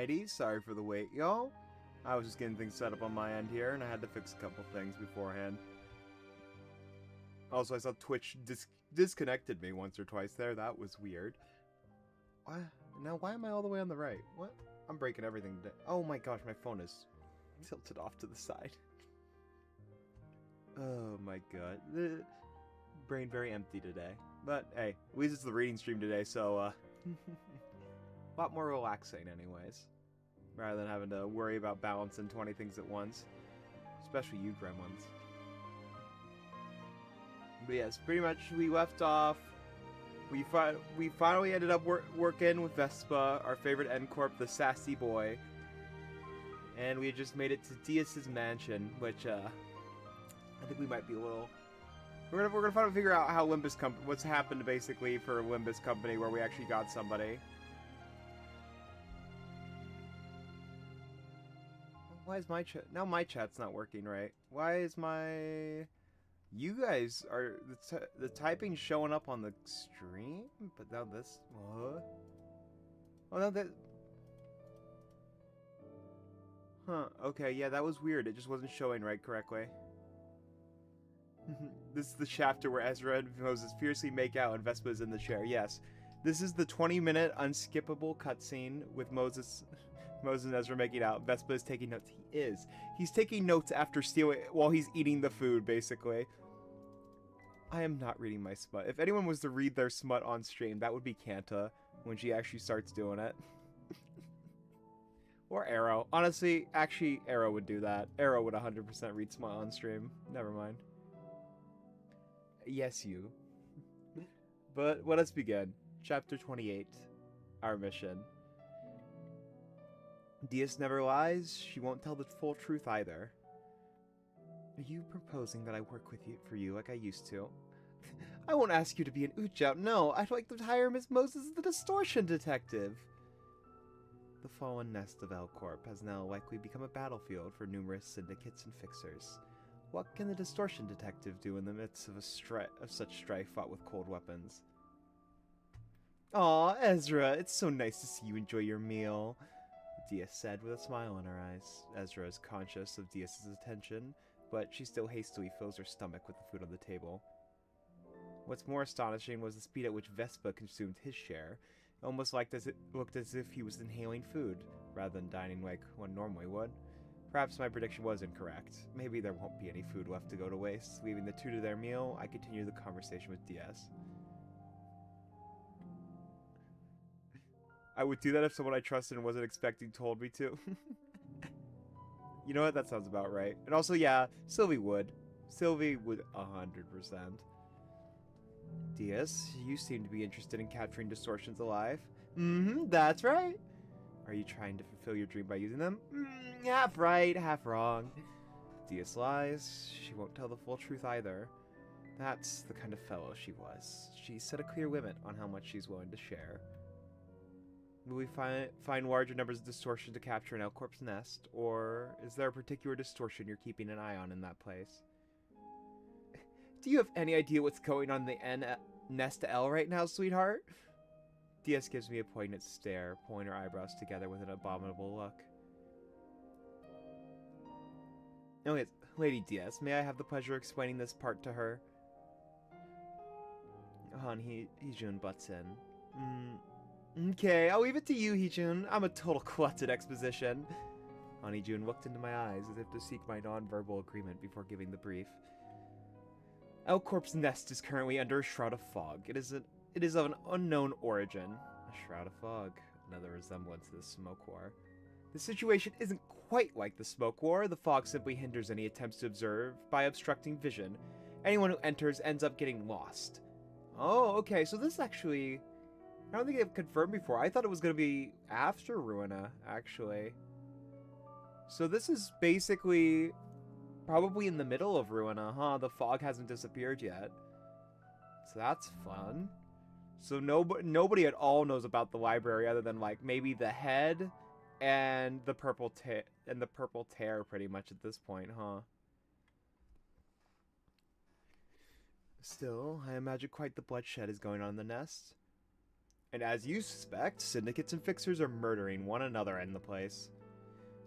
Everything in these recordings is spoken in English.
Alrighty, sorry for the wait, y'all. I was just getting things set up on my end here, and I had to fix a couple things beforehand. Also, I saw Twitch disconnected me once or twice there. That was weird. What? Now, why am I all the way on the right? What? I'm breaking everything today. Oh my gosh, my phone is tilted off to the side. Oh my god. The brain very empty today. But hey, at least it's the reading stream today, so a lot more relaxing anyways. Rather than having to worry about balancing 20 things at once. Especially you gremlins. But yes, pretty much we left off. We finally ended up working with Vespa, our favorite N-Corp, the sassy boy. And we had just made it to Diaz's mansion, which I think we might be a little... We're gonna finally figure out how what's happened basically for Limbus Company, where we actually got somebody. Why is my chat... Now my chat's not working right. Why is my... You guys are... The typing showing up on the stream? But now this... What? Oh, no, that... Huh, okay, yeah, that was weird. It just wasn't showing right correctly. This is the chapter where Ezra and Moses fiercely make out and Vespa is in the chair. Yes. This is the 20-minute unskippable cutscene with Moses and Ezra making out. Vespa is taking notes. He is. He's taking notes after stealing while he's eating the food, basically. I am not reading my smut. If anyone was to read their smut on stream, that would be Kanta when she actually starts doing it. Or Arrow. Honestly, actually, Arrow would do that. Arrow would 100% read smut on stream. Never mind. Yes, you. But let us begin. Chapter 28. Our mission. Diaz never lies. She won't tell the full truth either. Are you proposing that I work for you like I used to? I won't ask you to be an Uchout. No, I'd like to hire Miss Moses as the Distortion Detective. The fallen nest of L-Corp has now likely become a battlefield for numerous syndicates and fixers. What can the Distortion Detective do in the midst of such strife fought with cold weapons? Aw, Ezra, it's so nice to see you enjoy your meal, Diaz said with a smile in her eyes. Ezra is conscious of Diaz's attention, but she still hastily fills her stomach with the food on the table. What's more astonishing was the speed at which Vespa consumed his share. It almost looked as if he was inhaling food, rather than dining like one normally would. Perhaps my prediction was incorrect. Maybe there won't be any food left to go to waste. Leaving the two to their meal, I continue the conversation with Diaz. I would do that if someone I trusted and wasn't expecting told me to. You know what? That sounds about right. And also, yeah, Sylvie would. Sylvie would 100%. Diaz, you seem to be interested in capturing distortions alive. That's right. Are you trying to fulfill your dream by using them? Half right, half wrong. Diaz lies. She won't tell the full truth either. That's the kind of fellow she was. She set a clear limit on how much she's willing to share. Will we find larger numbers of distortion to capture in L-Corp's nest, or is there a particular distortion you're keeping an eye on in that place? Do you have any idea what's going on in the nest L right now, sweetheart? Diaz gives me a poignant stare, pulling her eyebrows together with an abominable look. Oh yes, Lady Diaz, may I have the pleasure of explaining this part to her? Han Heejun butts in. Okay, I'll leave it to you, Heejun. I'm a total klutz at exposition. Han Heejun looked into my eyes as if to seek my non-verbal agreement before giving the brief. L-Corp's nest is currently under a shroud of fog. It is of an unknown origin. A shroud of fog. Another resemblance to the smoke war. The situation isn't quite like the smoke war. The fog simply hinders any attempts to observe by obstructing vision. Anyone who enters ends up getting lost. Oh, okay, so this actually... I don't think they've confirmed before. I thought it was going to be after Ruina, actually. So this is basically... probably in the middle of Ruina, huh? The fog hasn't disappeared yet. So that's fun. So nobody at all knows about the library other than, like, maybe the head and the purple tear pretty much at this point, huh? Still, I imagine quite the bloodshed is going on in the nest. And as you suspect, syndicates and fixers are murdering one another in the place.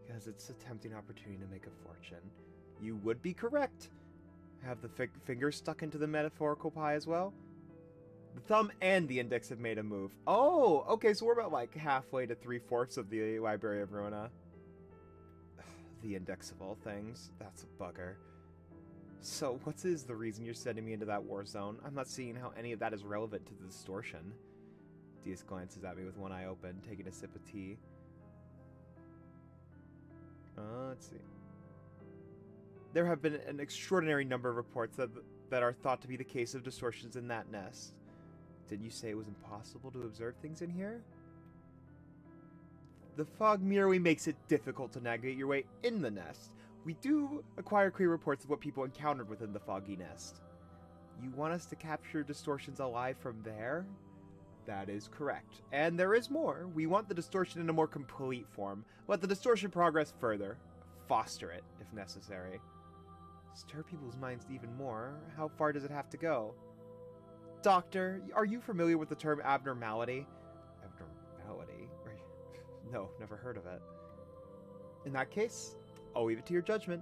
Because it's a tempting opportunity to make a fortune. You would be correct. Have the finger stuck into the metaphorical pie as well? The thumb and the index have made a move. Oh, okay, so we're about like halfway to 3/4 of the Library of Ruina. The index of all things. That's a bugger. So, what is the reason you're sending me into that war zone? I'm not seeing how any of that is relevant to the distortion. Diaz glances at me with one eye open, taking a sip of tea. Let's see. There have been an extraordinary number of reports that are thought to be the case of distortions in that nest. Did you say it was impossible to observe things in here? The fog merely makes it difficult to navigate your way in the nest. We do acquire clear reports of what people encountered within the foggy nest. You want us to capture distortions alive from there? That is correct. And there is more. We want the distortion in a more complete form. Let the distortion progress further. Foster it, if necessary. Stir people's minds even more. How far does it have to go? Doctor, are you familiar with the term abnormality? Abnormality? No, never heard of it. In that case, I'll leave it to your judgment.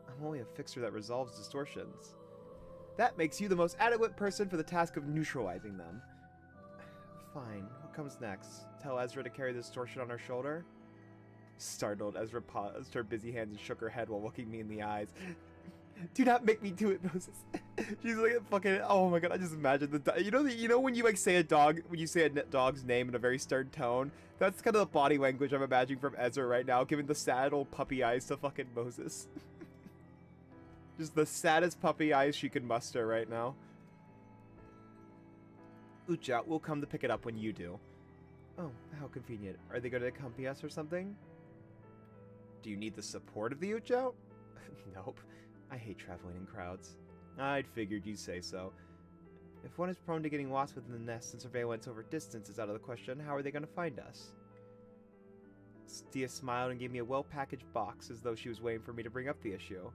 I'm only a fixer that resolves distortions. That makes you the most adequate person for the task of neutralizing them. Fine, what comes next? Tell Ezra to carry the distortion on her shoulder? Startled, Ezra paused her busy hands and shook her head while looking me in the eyes. Do not make me do it, Moses. She's like fucking. Oh my god! I just imagine the. You know when you like say a dog, when you say a dog's name in a very stern tone. That's kind of the body language I'm imagining from Ezra right now, giving the sad old puppy eyes to fucking Moses. Just the saddest puppy eyes she can muster right now. Ucha will come to pick it up when you do. Oh, how convenient. Are they going to accompany us or something? Do you need the support of the Ucha? Nope. I hate traveling in crowds. I'd figured you'd say so. If one is prone to getting lost within the nest and surveillance over distance is out of the question, how are they going to find us? Stia smiled and gave me a well-packaged box as though she was waiting for me to bring up the issue.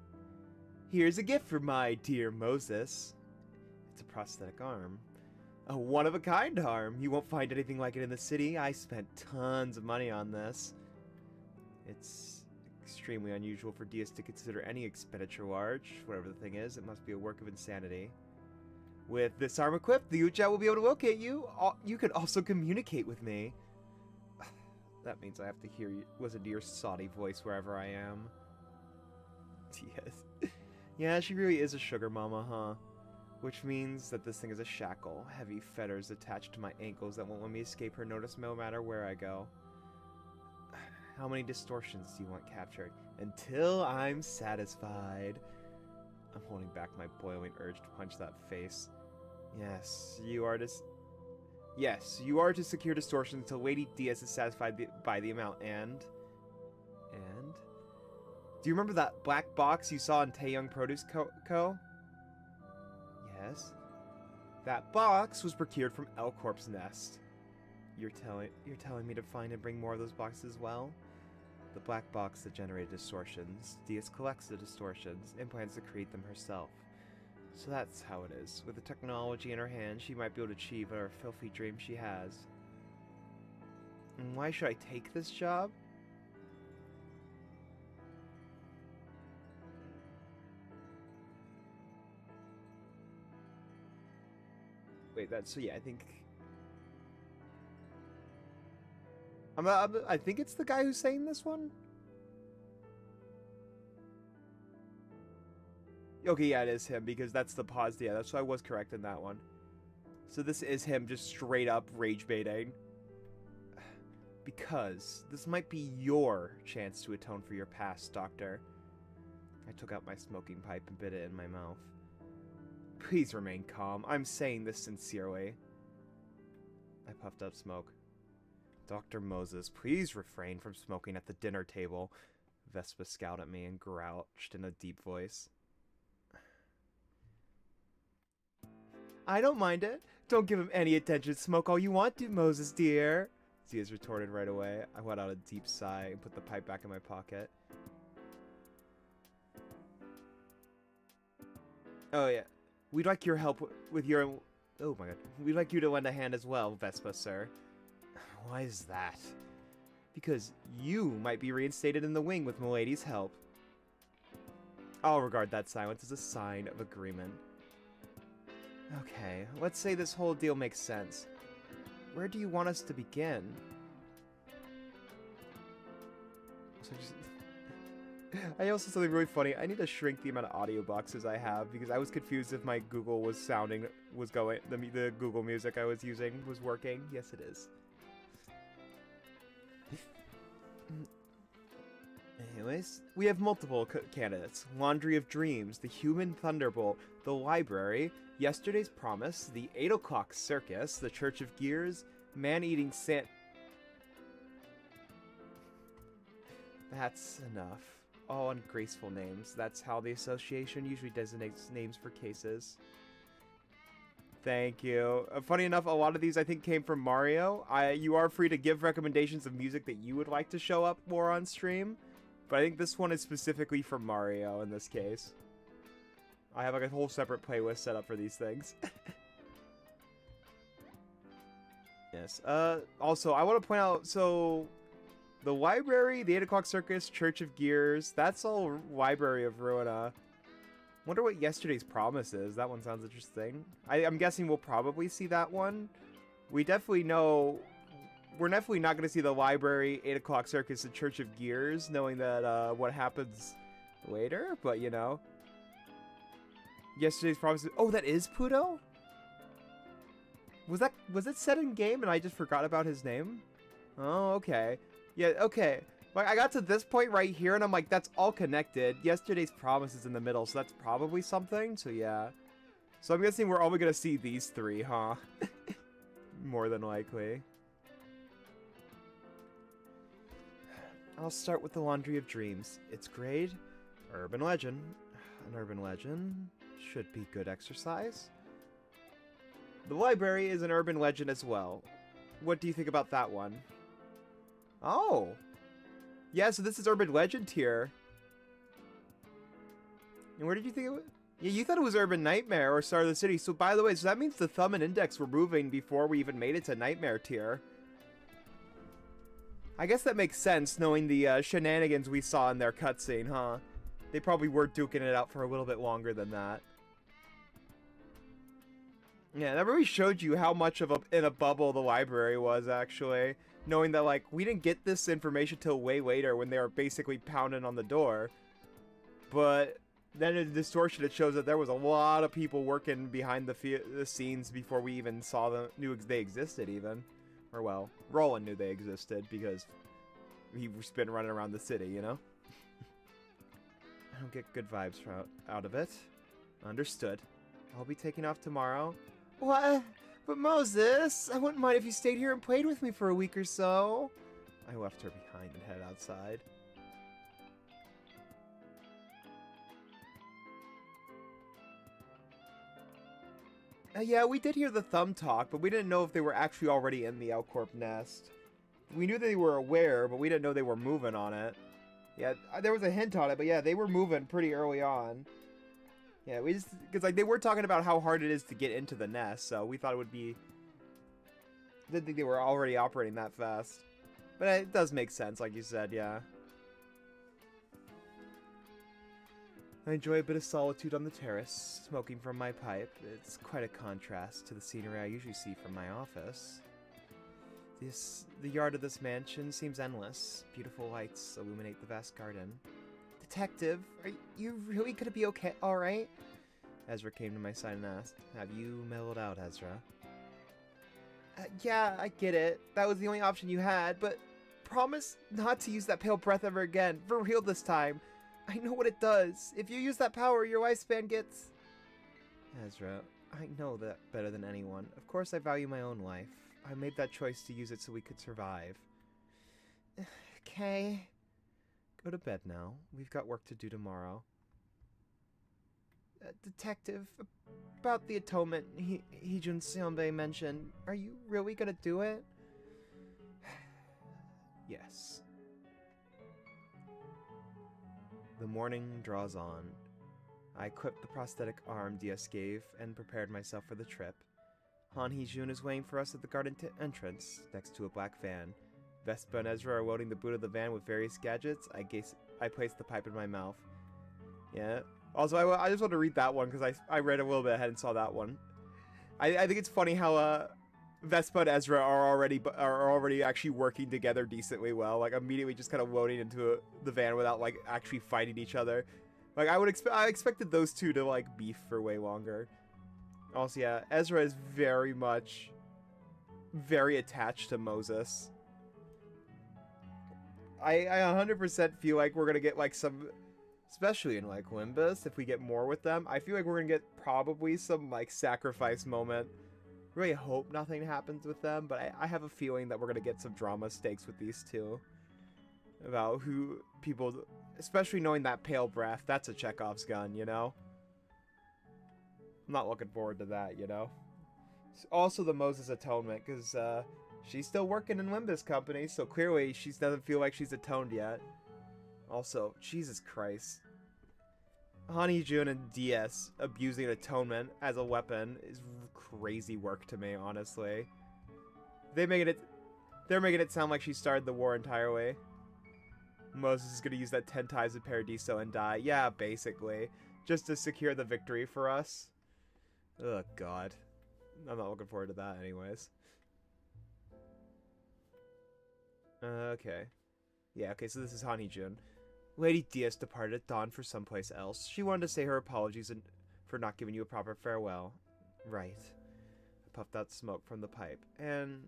Here's a gift for my dear Moses. It's a prosthetic arm. A one-of-a-kind arm. You won't find anything like it in the city. I spent tons of money on this. It's extremely unusual for Diaz to consider any expenditure large. Whatever the thing is, it must be a work of insanity. With this arm equipped, the Ucha will be able to locate you. You can also communicate with me. That means I have to listen to your saucy voice wherever I am. Yes. Yeah, she really is a sugar mama, huh? Which means that this thing is a shackle. Heavy fetters attached to my ankles that won't let me escape her notice no matter where I go. How many distortions do you want captured? Until I'm satisfied. I'm holding back my boiling urge to punch that face. Yes, you are to secure distortion until Lady Diaz is satisfied by the amount, and? Do you remember that black box you saw in Taeyong Produce Co.? Yes. That box was procured from L-Corp's nest. You're telling me to find and bring more of those boxes as well? The black box that generated distortions. Diaz collects the distortions and plans to create them herself. So that's how it is. With the technology in her hand, she might be able to achieve whatever filthy dream she has. And why should I take this job? Wait, so yeah, I think... I think it's the guy who's saying this one? Okay, yeah, it is him, because that's the pause. Yeah, that's why I was correct in that one. So this is him just straight up rage baiting. Because this might be your chance to atone for your past, Doctor. I took out my smoking pipe and bit it in my mouth. Please remain calm. I'm saying this sincerely. I puffed up smoke. Dr. Moses, please refrain from smoking at the dinner table. Vespa scowled at me and grouched in a deep voice. I don't mind it. Don't give him any attention. Smoke all you want to, Moses, dear. Diaz retorted right away. I let out a deep sigh and put the pipe back in my pocket. Oh, yeah. We'd like your help with your... Oh my god. We'd like you to lend a hand as well, Vespa, sir. Why is that? Because you might be reinstated in the wing with Milady's help. I'll regard that silence as a sign of agreement. Okay, let's say this whole deal makes sense. Where do you want us to begin? So I also saw something really funny. I need to shrink the amount of audio boxes I have because I was confused if my Google was going, the Google music I was using was working. Yes, it is. Anyways, we have multiple candidates. Laundry of Dreams, the Human Thunderbolt, the Library, Yesterday's Promise, the 8 O'Clock Circus, the Church of Gears, Man-Eating Sand... That's enough. All ungraceful names. That's how the association usually designates names for cases. Thank you. Funny enough, a lot of these I think came from Mario. You are free to give recommendations of music that you would like to show up more on stream. But I think this one is specifically for Mario in this case. I have like a whole separate playlist set up for these things. Yes. Also, I want to point out, so... The Library, the 8 O'Clock Circus, Church of Gears, that's all Library of Ruina. Wonder what Yesterday's Promise is. That one sounds interesting. I'm guessing we'll probably see that one. We definitely know... We're definitely not going to see the Library, 8 O'Clock Circus, and Church of Gears, knowing that, what happens later, but, you know. Yesterday's Promise... Oh, that is Pluto? Was it set in game and I just forgot about his name? Oh, okay. Yeah, okay. Like, I got to this point right here, and I'm like, that's all connected. Yesterday's Promise is in the middle, so that's probably something, so yeah. So I'm guessing we're only gonna see these three, huh? More than likely. I'll start with the Laundry of Dreams. Its grade? Urban Legend. An urban legend should be good exercise. The Library is an urban legend as well. What do you think about that one? Oh! Yeah, so this is urban legend tier. And where did you think it was? Yeah, you thought it was Urban Nightmare or Star of the City. So by the way, so that means the thumb and index were moving before we even made it to Nightmare tier. I guess that makes sense, knowing the shenanigans we saw in their cutscene, huh? They probably were duking it out for a little bit longer than that. Yeah, that really showed you how much of in a bubble the Library was, actually. Knowing that, like, we didn't get this information till way later when they were basically pounding on the door. But then in Distortion, it shows that there was a lot of people working behind the scenes before we even saw them, knew they existed even. Or, well, Roland knew they existed because he was been running around the city, you know? I don't get good vibes out of it. Understood. I'll be taking off tomorrow. What? But Moses, I wouldn't mind if you stayed here and played with me for a week or so. I left her behind and headed outside. Yeah, we did hear the thumb talk, but we didn't know if they were actually already in the Alcorp nest. We knew they were aware, but we didn't know they were moving on it. Yeah, there was a hint on it, but yeah, they were moving pretty early on. Yeah, we just, because like they were talking about how hard it is to get into the nest, so we thought it would be, didn't think they were already operating that fast. But it does make sense, like you said, yeah. I enjoy a bit of solitude on the terrace, smoking from my pipe. It's quite a contrast to the scenery I usually see from my office. The yard of this mansion seems endless. Beautiful lights illuminate the vast garden. Detective, are you really gonna be okay? Alright? Ezra came to my side and asked, have you mellowed out, Ezra? Yeah, I get it. That was the only option you had, but promise not to use that pale breath ever again. For real this time. I know what it does. If you use that power, your lifespan gets... Ezra, I know that better than anyone. Of course I value my own life. I made that choice to use it so we could survive. Okay. Go to bed now. We've got work to do tomorrow. Detective, about the atonement Heejun Seonbae mentioned, are you really gonna do it? Yes. The morning draws on. I equipped the prosthetic arm DS gave and prepared myself for the trip. Han Hee-jun is waiting for us at the garden entrance, next to a black van. Vespa and Ezra are loading the boot of the van with various gadgets. I placed the pipe in my mouth. Yeah. Also, I just want to read that one because I read a little bit ahead and saw that one. I think it's funny how Vespa and Ezra are already actually working together decently well. Like immediately just kind of loading into the van without like actually fighting each other. Like I expected those two to like beef for way longer. Also, yeah, Ezra is very attached to Moses. I 100% feel like we're gonna get like some, especially in like Limbus, if we get more with them, I feel like we're gonna get probably some like sacrifice moment. Really hope nothing happens with them, but I have a feeling that we're gonna get some drama stakes with these two. About who people, especially knowing that pale breath, that's a Chekhov's gun, you know? I'm not looking forward to that, you know? Also the Moses atonement, because she's still working in Limbus Company, so clearly she doesn't feel like she's atoned yet. Also, Jesus Christ. Han Hee-jun and DS abusing atonement as a weapon is crazy work to me, honestly. They're making it sound like she started the war entirely. Moses is gonna use that 10 times of Paradiso and die. Yeah, basically. Just to secure the victory for us. Ugh, God. I'm not looking forward to that anyways. Okay. Yeah, okay, so this is Han Hee-jun. Lady Diaz departed at dawn for someplace else. She wanted to say her apologies for not giving you a proper farewell. Right. I puffed out smoke from the pipe. And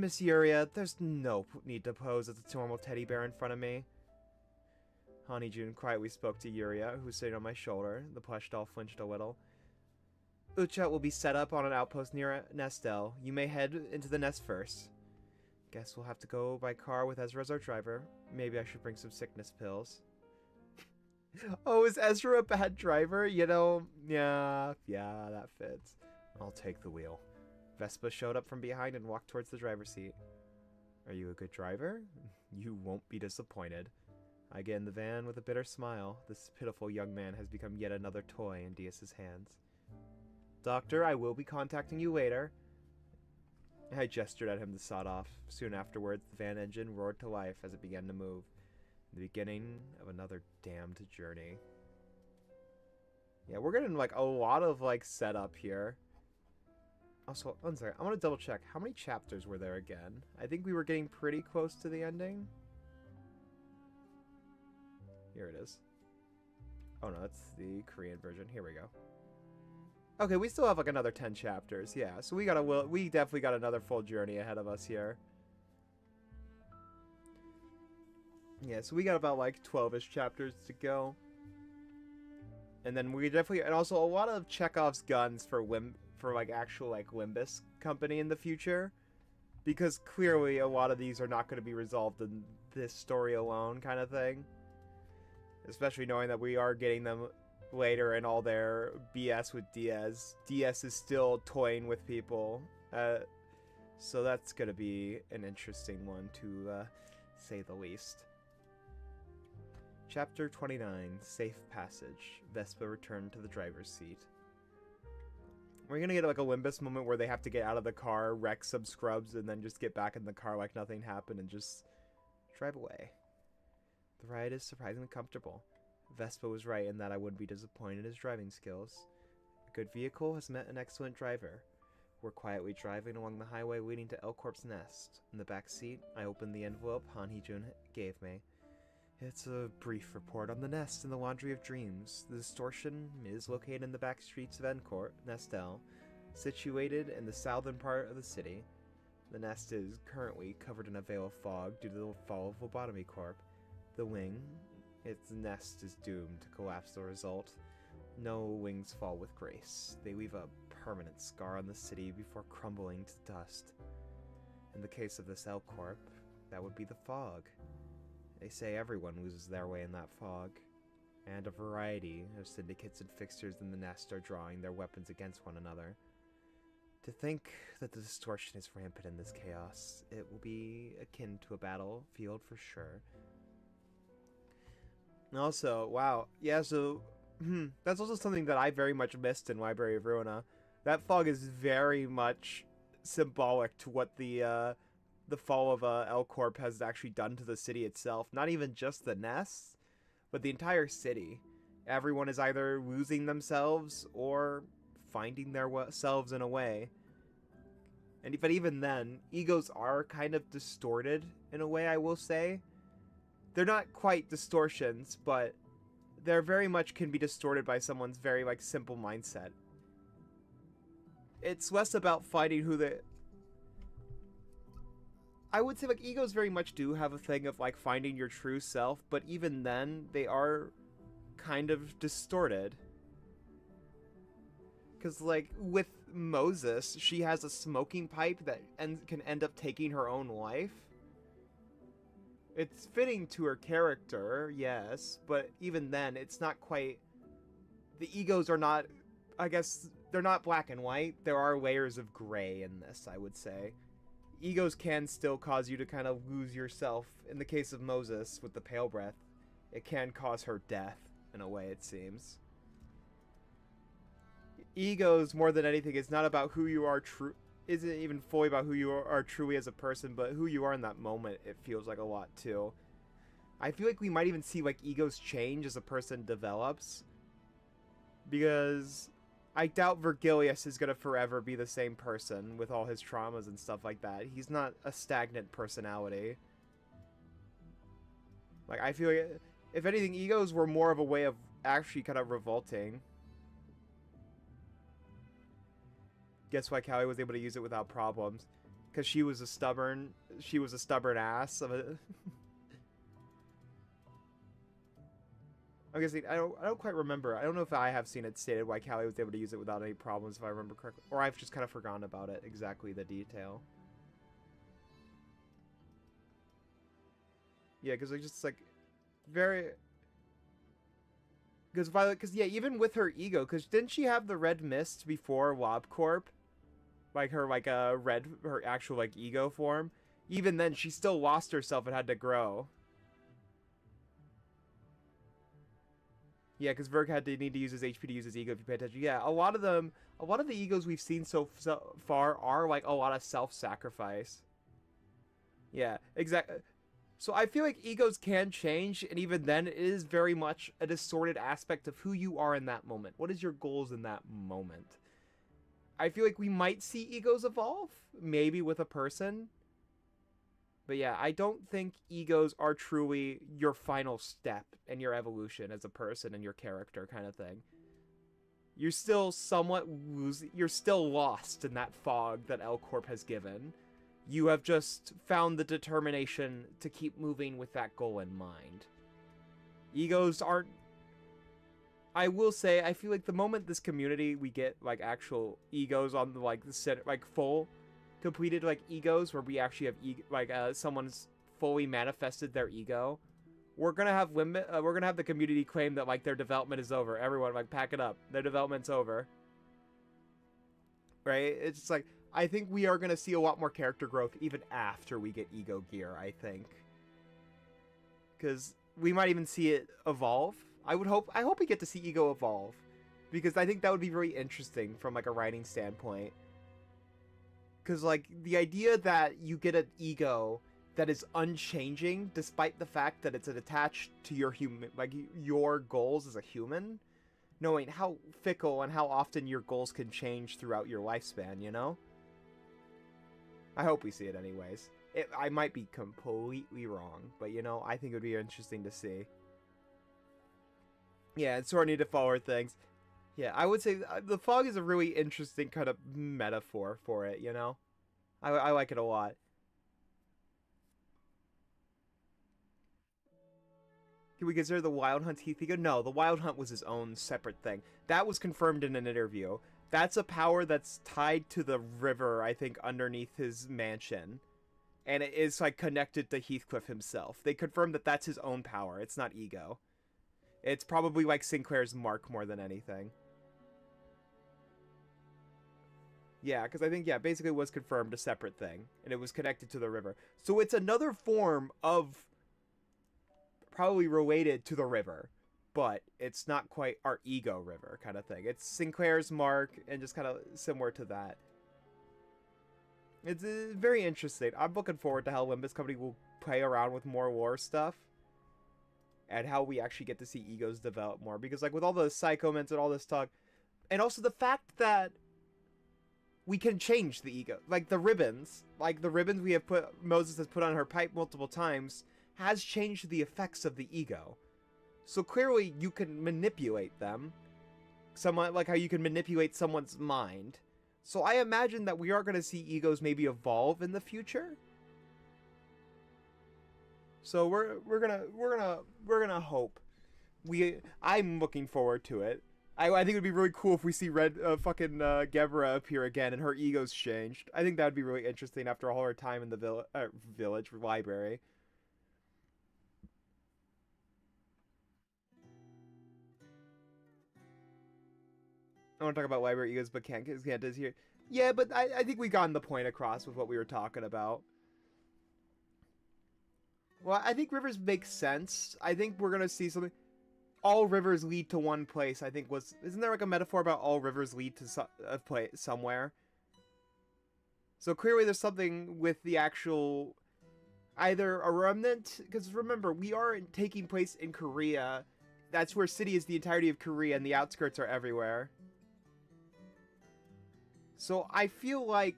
Miss Yuria, there's no need to pose as a normal teddy bear in front of me. Han Hee-jun quietly spoke to Yuria, who was sitting on my shoulder. The plush doll flinched a little. Ucha will be set up on an outpost near Nestel. You may head into the nest first. Guess we'll have to go by car with Ezra as our driver. Maybe I should bring some sickness pills. Oh, is Ezra a bad driver? You know, yeah, that fits. I'll take the wheel. Vespa showed up from behind and walked towards the driver's seat. Are you a good driver? You won't be disappointed. I get in the van with a bitter smile. This pitiful young man has become yet another toy in Diaz's hands. Doctor, I will be contacting you later. I gestured at him to sod off. Soon afterwards, the van engine roared to life as it began to move. The beginning of another damned journey. Yeah, we're getting like a lot of like setup here. Also, one second, I want to double check. How many chapters were there again? I think we were getting pretty close to the ending. Here it is. Oh no, that's the Korean version. Here we go. Okay, we still have like another 10 chapters. Yeah, so we definitely got another full journey ahead of us here. Yeah, so we got about like 12-ish chapters to go. And then we definitely, and also a lot of Chekhov's guns for like actual like Limbus Company in the future, because clearly a lot of these are not going to be resolved in this story alone, kind of thing. Especially knowing that we are getting them later in all their BS with Diaz. Diaz is still toying with people, so that's going to be an interesting one to say the least. Chapter 29, Safe Passage. Vespa returned to the driver's seat. We're gonna get like a Limbus moment where they have to get out of the car, wreck some scrubs, and then just get back in the car like nothing happened and just drive away. The ride is surprisingly comfortable. Vespa was right in that I wouldn't be disappointed in his driving skills. A good vehicle has met an excellent driver. We're quietly driving along the highway leading to Elcorp's nest. In the back seat, I opened the envelope Han Hee-jun gave me. It's a brief report on the nest in the Laundry of Dreams. The distortion is located in the back streets of Nestel, situated in the southern part of the city. The nest is currently covered in a veil of fog due to the fall of Lobotomy Corp. The wing, its nest is doomed to collapse as a result. No wings fall with grace. They leave a permanent scar on the city before crumbling to dust. In the case of this Elcorp, that would be the fog. They say everyone loses their way in that fog, and a variety of syndicates and fixtures in the nest are drawing their weapons against one another. To think that the distortion is rampant in this chaos, it will be akin to a battlefield for sure. Also, wow, yeah, so that's also something that I very much missed in Library of Ruina. That fog is very much symbolic to what the fall of L Corp has actually done to the city itself. Not even just the nests, but the entire city. Everyone is either losing themselves or finding themselves in a way. But even then, egos are kind of distorted in a way, I will say. They're not quite distortions, but they're very much can be distorted by someone's very like simple mindset. It's less about finding who they... I would say like egos very much do have a thing of like finding your true self, but even then they are kind of distorted. Because like with Moses, she has a smoking pipe that can end up taking her own life. It's fitting to her character, yes, but even then it's not quite... The egos are not... I guess they're not black and white. There are layers of gray in this, I would say. Egos can still cause you to kind of lose yourself. In the case of Moses with the pale breath, it can cause her death in a way, it seems. Egos, more than anything, is not about who you are isn't even fully about who you are truly as a person, but who you are in that moment. It feels like a lot too. I feel like we might even see like egos change as a person develops, because I doubt Virgilius is going to forever be the same person with all his traumas and stuff like that. He's not a stagnant personality. Like, I feel like, if anything, egos were more of a way of actually kind of revolting. Guess why Callie was able to use it without problems? Because she was a stubborn ass of a... I'm guessing, I don't quite remember. I don't know if I have seen it stated why Callie was able to use it without any problems, if I remember correctly. Or I've just kind of forgotten about it, exactly the detail. Yeah, because it's just like, very... Because Violet, yeah, even with her ego, because didn't she have the red mist before LobCorp? Like her, like, her actual, like, ego form? Even then, she still lost herself and had to grow. Yeah, because Verg had to need to use his HP to use his ego, if you pay attention. Yeah, a lot of the egos we've seen so far are, like, a lot of self-sacrifice. Yeah, exactly. So I feel like egos can change, and even then, it is very much a distorted aspect of who you are in that moment. What is your goals in that moment? I feel like we might see egos evolve, maybe with a person. But yeah, I don't think egos are truly your final step in your evolution as a person and your character kind of thing. You're still somewhat you're still lost in that fog that L Corp has given. You have just found the determination to keep moving with that goal in mind. Egos aren't... I will say, I feel like the moment this community we get like actual egos on the like the set, like full completed like egos where we actually have someone's fully manifested their ego, we're gonna have we're gonna have the community claim that like their development is over. Everyone like pack it up, their development's over, right? It's just like, I think we are gonna see a lot more character growth even after we get ego gear, I think, because we might even see it evolve. I hope we get to see ego evolve, because I think that would be very interesting from like a writing standpoint. Because, like, the idea that you get an ego that is unchanging, despite the fact that it's attached to your your goals as a human, knowing how fickle and how often your goals can change throughout your lifespan, you know? I hope we see it anyways. I might be completely wrong, but, you know, I think it would be interesting to see. Yeah, and sort of need to forward things. Yeah, I would say the fog is a really interesting kind of metaphor for it, you know? I like it a lot. Can we consider the Wild Hunt Heath ego? No, the Wild Hunt was his own separate thing. That was confirmed in an interview. That's a power that's tied to the river, I think, underneath his mansion. And it is, like, connected to Heathcliff himself. They confirmed that that's his own power. It's not ego. It's probably, like, Sinclair's mark more than anything. Yeah, because I think, yeah, basically it was confirmed a separate thing. And it was connected to the river. So it's another form of... probably related to the river. but it's not quite our ego river kind of thing. It's Sinclair's mark and just kind of similar to that. It's very interesting. I'm looking forward to how Limbus Company will play around with more lore stuff and how we actually get to see egos develop more. Because like with all the psychoments and all this talk, and also the fact that we can change the ego. Like the ribbons we have Moses has put on her pipe multiple times has changed the effects of the ego. So clearly you can manipulate them. Somewhat like how you can manipulate someone's mind. So I imagine that we are going to see egos maybe evolve in the future. So we're gonna hope. I'm looking forward to it. I think it would be really cool if we see fucking Gebra appear again and her ego's changed. I think that would be really interesting after all her time in the village library. I want to talk about library egos, but can't is here. Yeah, but I think we gotten the point across with what we were talking about. Well, I think rivers make sense. I think we're gonna see something. All rivers lead to one place. I think isn't there like a metaphor about all rivers lead to a place somewhere? So clearly, there's something with the actual either a remnant. Because remember, we are taking place in Korea. That's where city is the entirety of Korea, and the outskirts are everywhere. So I feel like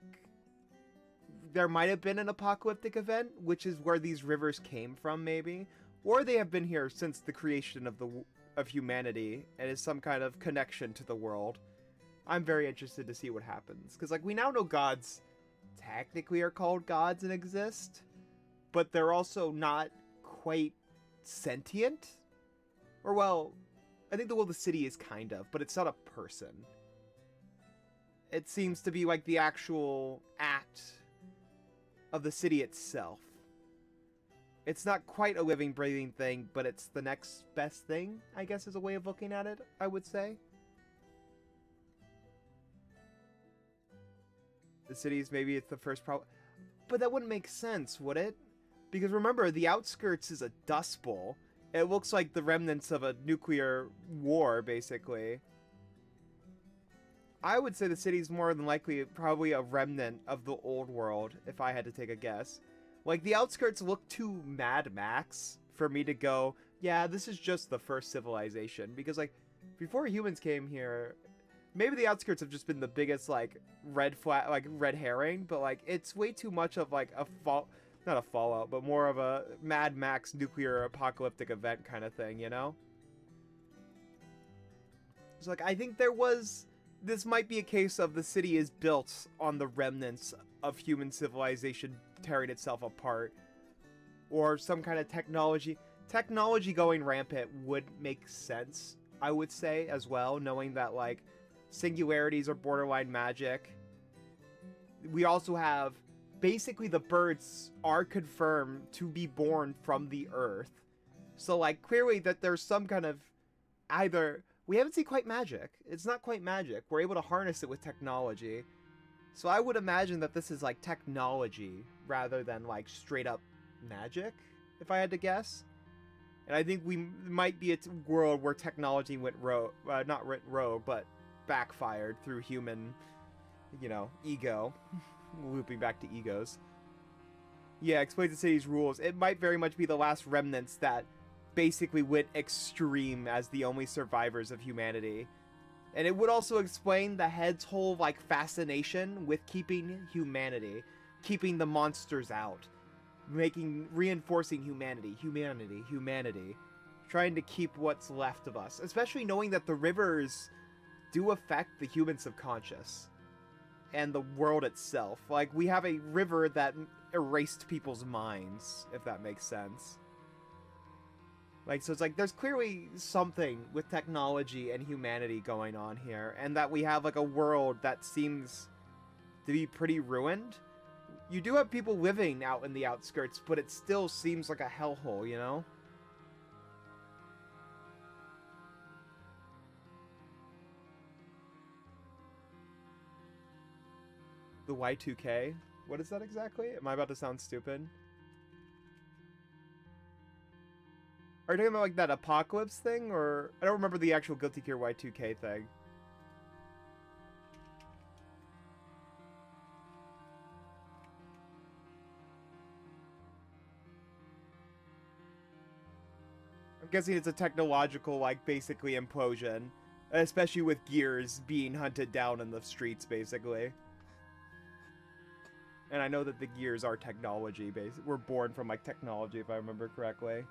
there might have been an apocalyptic event, which is where these rivers came from, maybe. Or they have been here since the creation of humanity, and is some kind of connection to the world. I'm very interested to see what happens. Because, like, we now know gods technically are called gods and exist, but they're also not quite sentient. Or, well, I think the will of the city is kind of, but it's not a person. It seems to be like the actual act of the city itself. It's not quite a living, breathing thing, but it's the next best thing, I guess is a way of looking at it, I would say. The cities, maybe it's the first problem. But that wouldn't make sense, would it? Because remember, the outskirts is a dust bowl. It looks like the remnants of a nuclear war, basically. I would say the city's more than likely probably a remnant of the old world, if I had to take a guess. Like, the outskirts look too Mad Max for me to go, yeah, this is just the first civilization. Because, like, before humans came here, maybe the outskirts have just been the biggest, like, red herring, but, like, it's way too much of, like, not a fallout, but more of a Mad Max nuclear apocalyptic event kind of thing, you know? It's like, I think this might be a case of the city is built on the remnants of human civilization tearing itself apart, or some kind of technology going rampant would make sense, I would say, as well, knowing that, like, singularities are borderline magic. We also have basically the birds are confirmed to be born from the earth, so, like, clearly that there's some kind of either we haven't seen quite magic. It's not quite magic. We're able to harness it with technology. So I would imagine that this is like technology rather than like straight up magic, if I had to guess. And I think we might be a world where technology went not went rogue, but backfired through human, ego. Looping back to egos. Yeah, explains the city's rules. It might very much be the last remnants that basically went extreme as the only survivors of humanity. And it would also explain the head's whole, like, fascination with keeping humanity, keeping the monsters out, reinforcing humanity, trying to keep what's left of us, especially knowing that the rivers do affect the human subconscious and the world itself. Like, we have a river that erased people's minds, if that makes sense. Like, so it's like, there's clearly something with technology and humanity going on here, and that we have, like, a world that seems to be pretty ruined. You do have people living out in the outskirts, but it still seems like a hellhole, you know? The Y2K? What is that exactly? Am I about to sound stupid? Are you talking about like that apocalypse thing, or I don't remember the actual Guilty Gear Y2K thing. I'm guessing it's a technological, like, basically implosion. Especially with gears being hunted down in the streets, basically. And I know that the gears are technology based. We're born from, like, technology, if I remember correctly.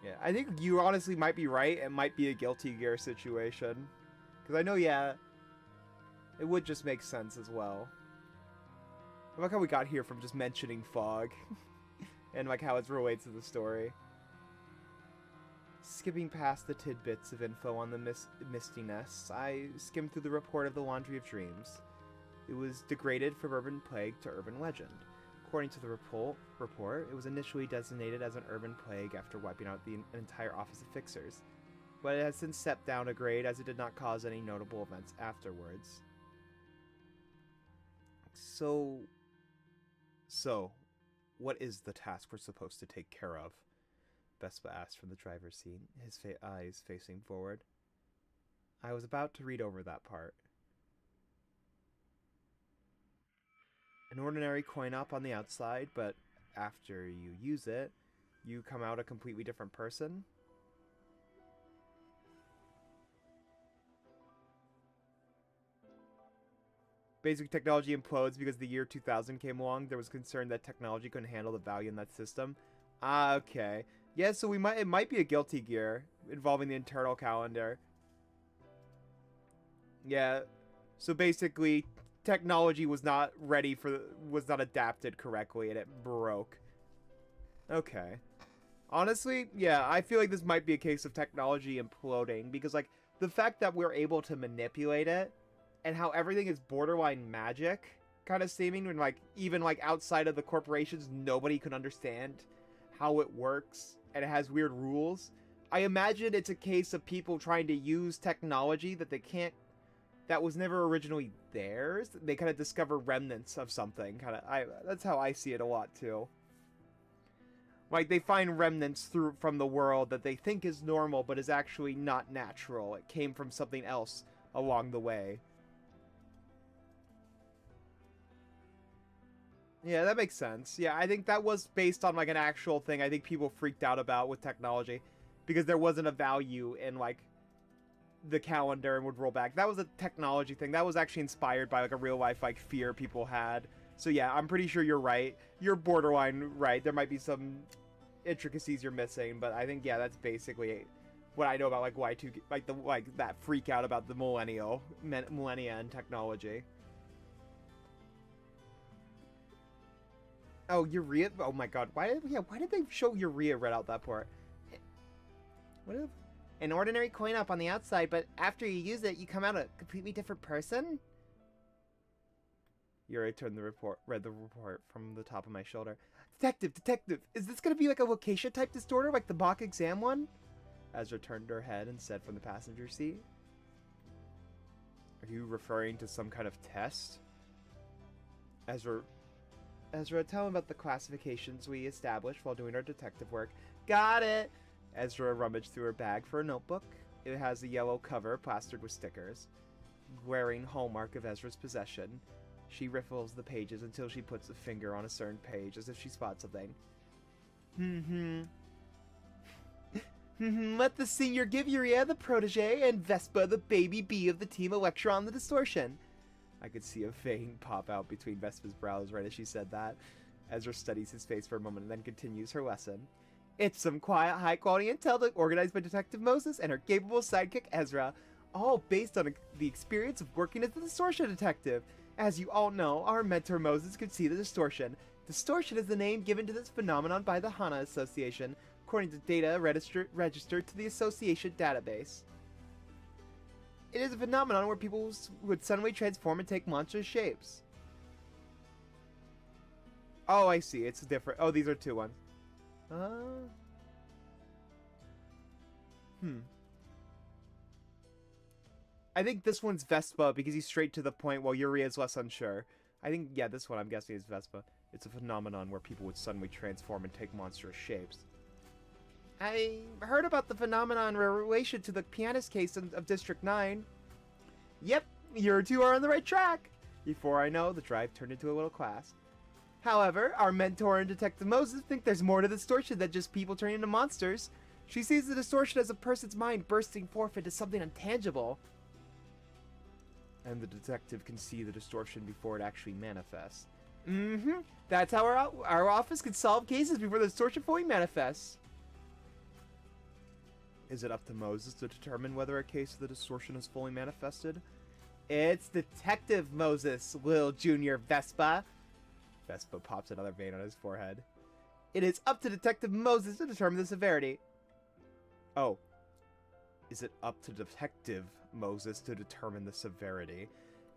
Yeah, I think you honestly might be right. It might be a Guilty Gear situation. Because I know, yeah, it would just make sense as well. I like how we got here from just mentioning fog. And, like, how it relates to the story. Skipping past the tidbits of info on the mistiness, I skimmed through the report of the Laundry of Dreams. It was degraded from urban plague to urban legend. According to the report, it was initially designated as an urban plague after wiping out the entire Office of Fixers, but it has since stepped down a grade as it did not cause any notable events afterwards. So, what is the task we're supposed to take care of? Vespa asked from the driver's seat, his eyes facing forward. I was about to read over that part. An ordinary coin-op on the outside, but after you use it, you come out a completely different person? Basic technology implodes because the year 2000 came along. There was concern that technology couldn't handle the value in that system. Ah, okay. Yeah, so it might be a Guilty Gear involving the internal calendar. Yeah. So basically, technology was not adapted correctly and it broke. Okay. Honestly, yeah, I feel like this might be a case of technology imploding because, like, the fact that we're able to manipulate it and how everything is borderline magic kind of seeming when, like, even, like, outside of the corporations, nobody can understand how it works and it has weird rules. I imagine it's a case of people trying to use technology that was never originally theirs. They kind of discover remnants of something. That's how I see it a lot too. Like, they find remnants from the world that they think is normal, but is actually not natural. It came from something else along the way. Yeah, that makes sense. Yeah, I think that was based on, like, an actual thing I think people freaked out about with technology. Because there wasn't a value in, like, the calendar and would roll back. That was a technology thing. That was actually inspired by, like, a real-life, like, fear people had. So yeah, I'm pretty sure you're right. You're borderline right. There might be some intricacies you're missing, but I think, yeah, that's basically what I know about, like, Y2, like that freak out about the millennia and technology. Oh, urea. Oh my god. Why did they show urea right out that part? What if an ordinary coin-op on the outside, but after you use it, you come out a completely different person? Yuri read the report from the top of my shoulder. Detective, is this gonna be like a location-type distorter, like the mock exam one? Ezra turned her head and said from the passenger seat. Are you referring to some kind of test? Ezra, tell him about the classifications we established while doing our detective work. Got it! Ezra rummaged through her bag for a notebook. It has a yellow cover plastered with stickers. Glaring hallmark of Ezra's possession. She riffles the pages until she puts a finger on a certain page as if she spots something. Let the senior give Uria the protege and Vespa the baby bee of the team a lecture on the distortion. I could see a vein pop out between Vespa's brows right as she said that. Ezra studies his face for a moment and then continues her lesson. It's some quiet, high-quality intel organized by Detective Moses and her capable sidekick Ezra, all based on the experience of working as the Distortion Detective. As you all know, our mentor Moses could see the distortion. Distortion is the name given to this phenomenon by the Hana Association, according to data registered to the association database. It is a phenomenon where people would suddenly transform and take monstrous shapes. Oh, I see. It's different. Oh, these are two ones. I think this one's Vespa because he's straight to the point while Yuri is less unsure. I think, yeah, this one I'm guessing is Vespa. It's a phenomenon where people would suddenly transform and take monstrous shapes. I heard about the phenomenon in relation to the pianist case of District 9. Yep, you two are on the right track. Before I know, the drive turned into a little class. However, our mentor and Detective Moses think there's more to the distortion than just people turning into monsters. She sees the distortion as a person's mind bursting forth into something intangible. And the detective can see the distortion before it actually manifests. Mm-hmm. That's how our office can solve cases before the distortion fully manifests. Is it up to Moses to determine whether a case of the distortion is fully manifested? It's Detective Moses, Lil Jr. Vespa. Vespa pops another vein on his forehead. It is up to Detective Moses to determine the severity. Oh. Is it up to Detective Moses to determine the severity?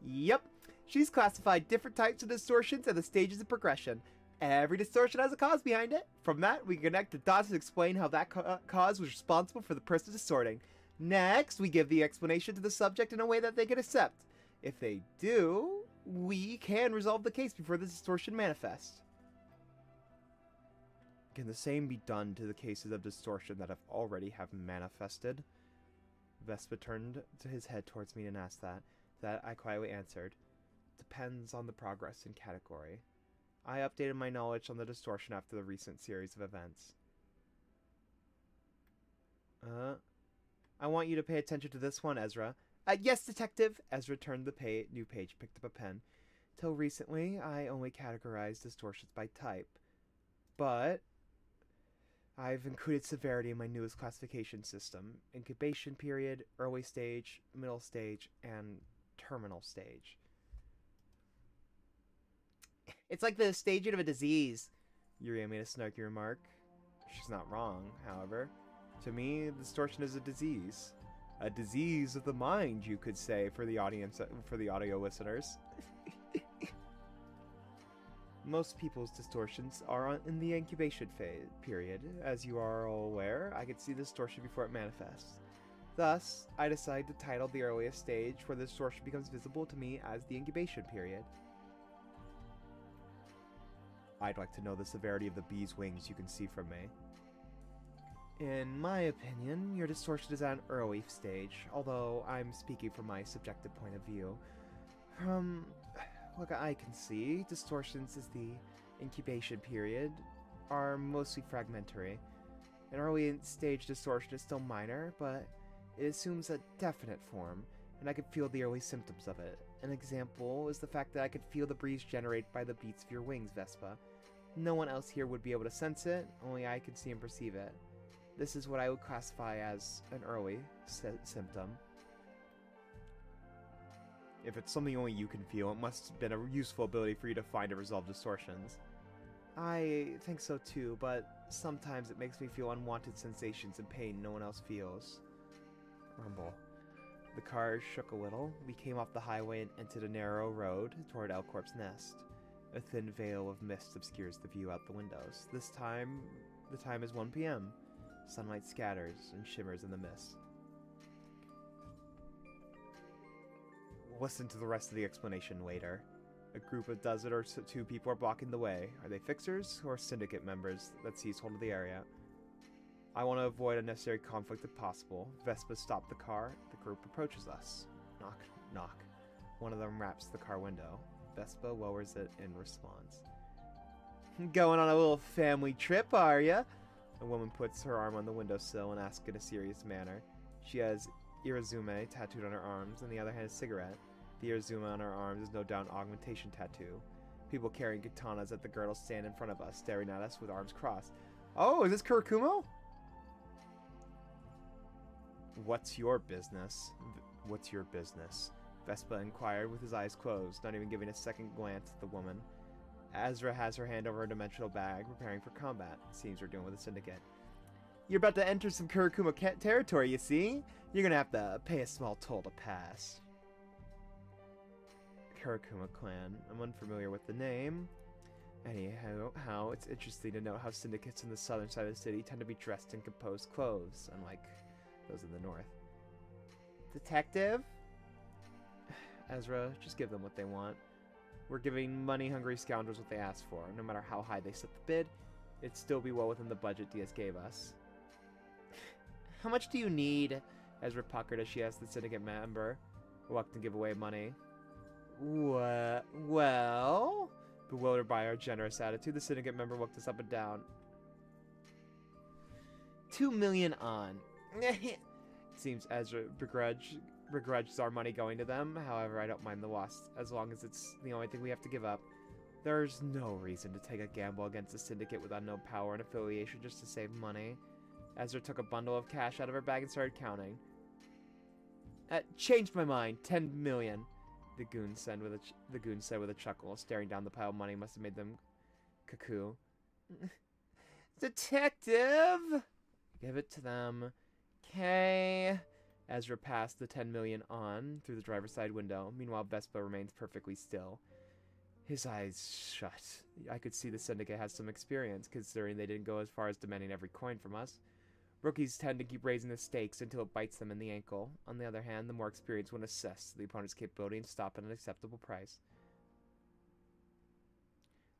Yep. She's classified different types of distortions and the stages of progression. Every distortion has a cause behind it. From that, we connect the dots to explain how that cause was responsible for the person distorting. Next, we give the explanation to the subject in a way that they can accept. If they do, we can resolve the case before the distortion manifests. Can the same be done to the cases of distortion that already have manifested? Vespa turned his head towards me and asked that. That I quietly answered. Depends on the progress in category. I updated my knowledge on the distortion after the recent series of events. I want you to pay attention to this one, Ezra. Yes, Detective! Ezra turned the new page, picked up a pen. Till recently, I only categorized distortions by type. But I've included severity in my newest classification system. Incubation period, early stage, middle stage, and terminal stage. It's like the staging of a disease. Yuria made a snarky remark. She's not wrong, however. To me, distortion is a disease. A disease of the mind, you could say, for the audience, for the audio listeners. Most people's distortions are in the incubation period. As you are all aware, I can see the distortion before it manifests. Thus, I decided to title the earliest stage where the distortion becomes visible to me as the incubation period. I'd like to know the severity of the bee's wings you can see from me. In my opinion, your distortion is at an early stage, although I'm speaking from my subjective point of view. From what I can see, distortions as the incubation period are mostly fragmentary. An early stage distortion is still minor, but it assumes a definite form, and I can feel the early symptoms of it. An example is the fact that I could feel the breeze generated by the beats of your wings, Vespa. No one else here would be able to sense it, only I could see and perceive it. This is what I would classify as an early symptom. If it's something only you can feel, it must have been a useful ability for you to find and resolve distortions. I think so too, but sometimes it makes me feel unwanted sensations and pain no one else feels. Rumble. The car shook a little. We came off the highway and entered a narrow road toward Elcorp's Nest. A thin veil of mist obscures the view out the windows. The time is 1 p.m. Sunlight scatters and shimmers in the mist. Listen to the rest of the explanation later. A group of dozen or two people are blocking the way. Are they fixers or syndicate members that seize hold of the area? I want to avoid unnecessary conflict if possible. Vespa stopped the car. The group approaches us. Knock, knock. One of them raps the car window. Vespa lowers it in response. Going on a little family trip, are ya? A woman puts her arm on the windowsill and asks in a serious manner. She has Irazume tattooed on her arms, and the other hand a cigarette. The Irazume on her arms is no doubt an augmentation tattoo. People carrying katanas at the girdle stand in front of us, staring at us with arms crossed. Oh, is this Kurakumo? What's your business? What's your business? Vespa inquired with his eyes closed, not even giving a second glance at the woman. Azra has her hand over her dimensional bag, preparing for combat. Seems we're dealing with a syndicate. You're about to enter some Kurakuma territory, you see? You're gonna have to pay a small toll to pass. Kurakuma clan. I'm unfamiliar with the name. Anyhow, it's interesting to note how syndicates in the southern side of the city tend to be dressed in composed clothes, unlike those in the north. Detective? Ezra, just give them what they want. We're giving money-hungry scoundrels what they ask for. No matter how high they set the bid, it'd still be well within the budget Diaz gave us. How much do you need? Ezra puckered as she asked the syndicate member, reluctant to give away money. What? Well? Bewildered by our generous attitude, the syndicate member looked us up and down. 2 million on. Seems Ezra begrudges our money going to them. However, I don't mind the loss as long as it's the only thing we have to give up. There's no reason to take a gamble against a syndicate with unknown power and affiliation just to save money. Ezra took a bundle of cash out of her bag and started counting. Changed my mind. 10 million. The goon said with a chuckle, staring down the pile of money. Must have made them cuckoo. Detective! Give it to them. Okay. Ezra passed the 10 million on through the driver's side window. Meanwhile, Vespa remains perfectly still. His eyes shut. I could see the syndicate has some experience, considering they didn't go as far as demanding every coin from us. Rookies tend to keep raising the stakes until it bites them in the ankle. On the other hand, the more experienced one assess the opponent's capability and stop at an acceptable price.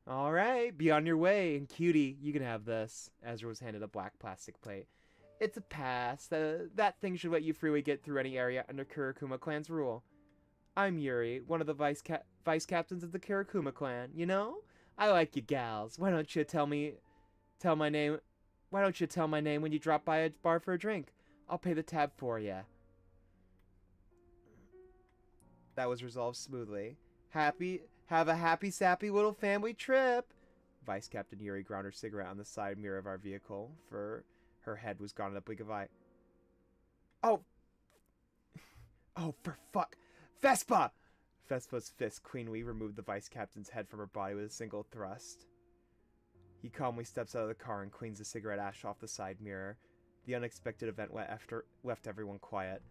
Alright, be on your way, and cutie, you can have this. Ezra was handed a black plastic plate. It's a pass. That thing should let you freely get through any area under Kirakuma clan's rule. I'm Yuri, one of the vice captains of the Kirakuma clan. You know? I like you gals. Why don't you tell my name when you drop by a bar for a drink? I'll pay the tab for you. That was resolved smoothly. Have a happy, sappy little family trip. Vice Captain Yuri ground her cigarette on the side mirror of our vehicle, for her head was gone in a blink of eye. Oh, for fuck. Vespa! Vespa's fist cleanly removed the Vice Captain's head from her body with a single thrust. He calmly steps out of the car and cleans the cigarette ash off the side mirror. The unexpected event left everyone quiet.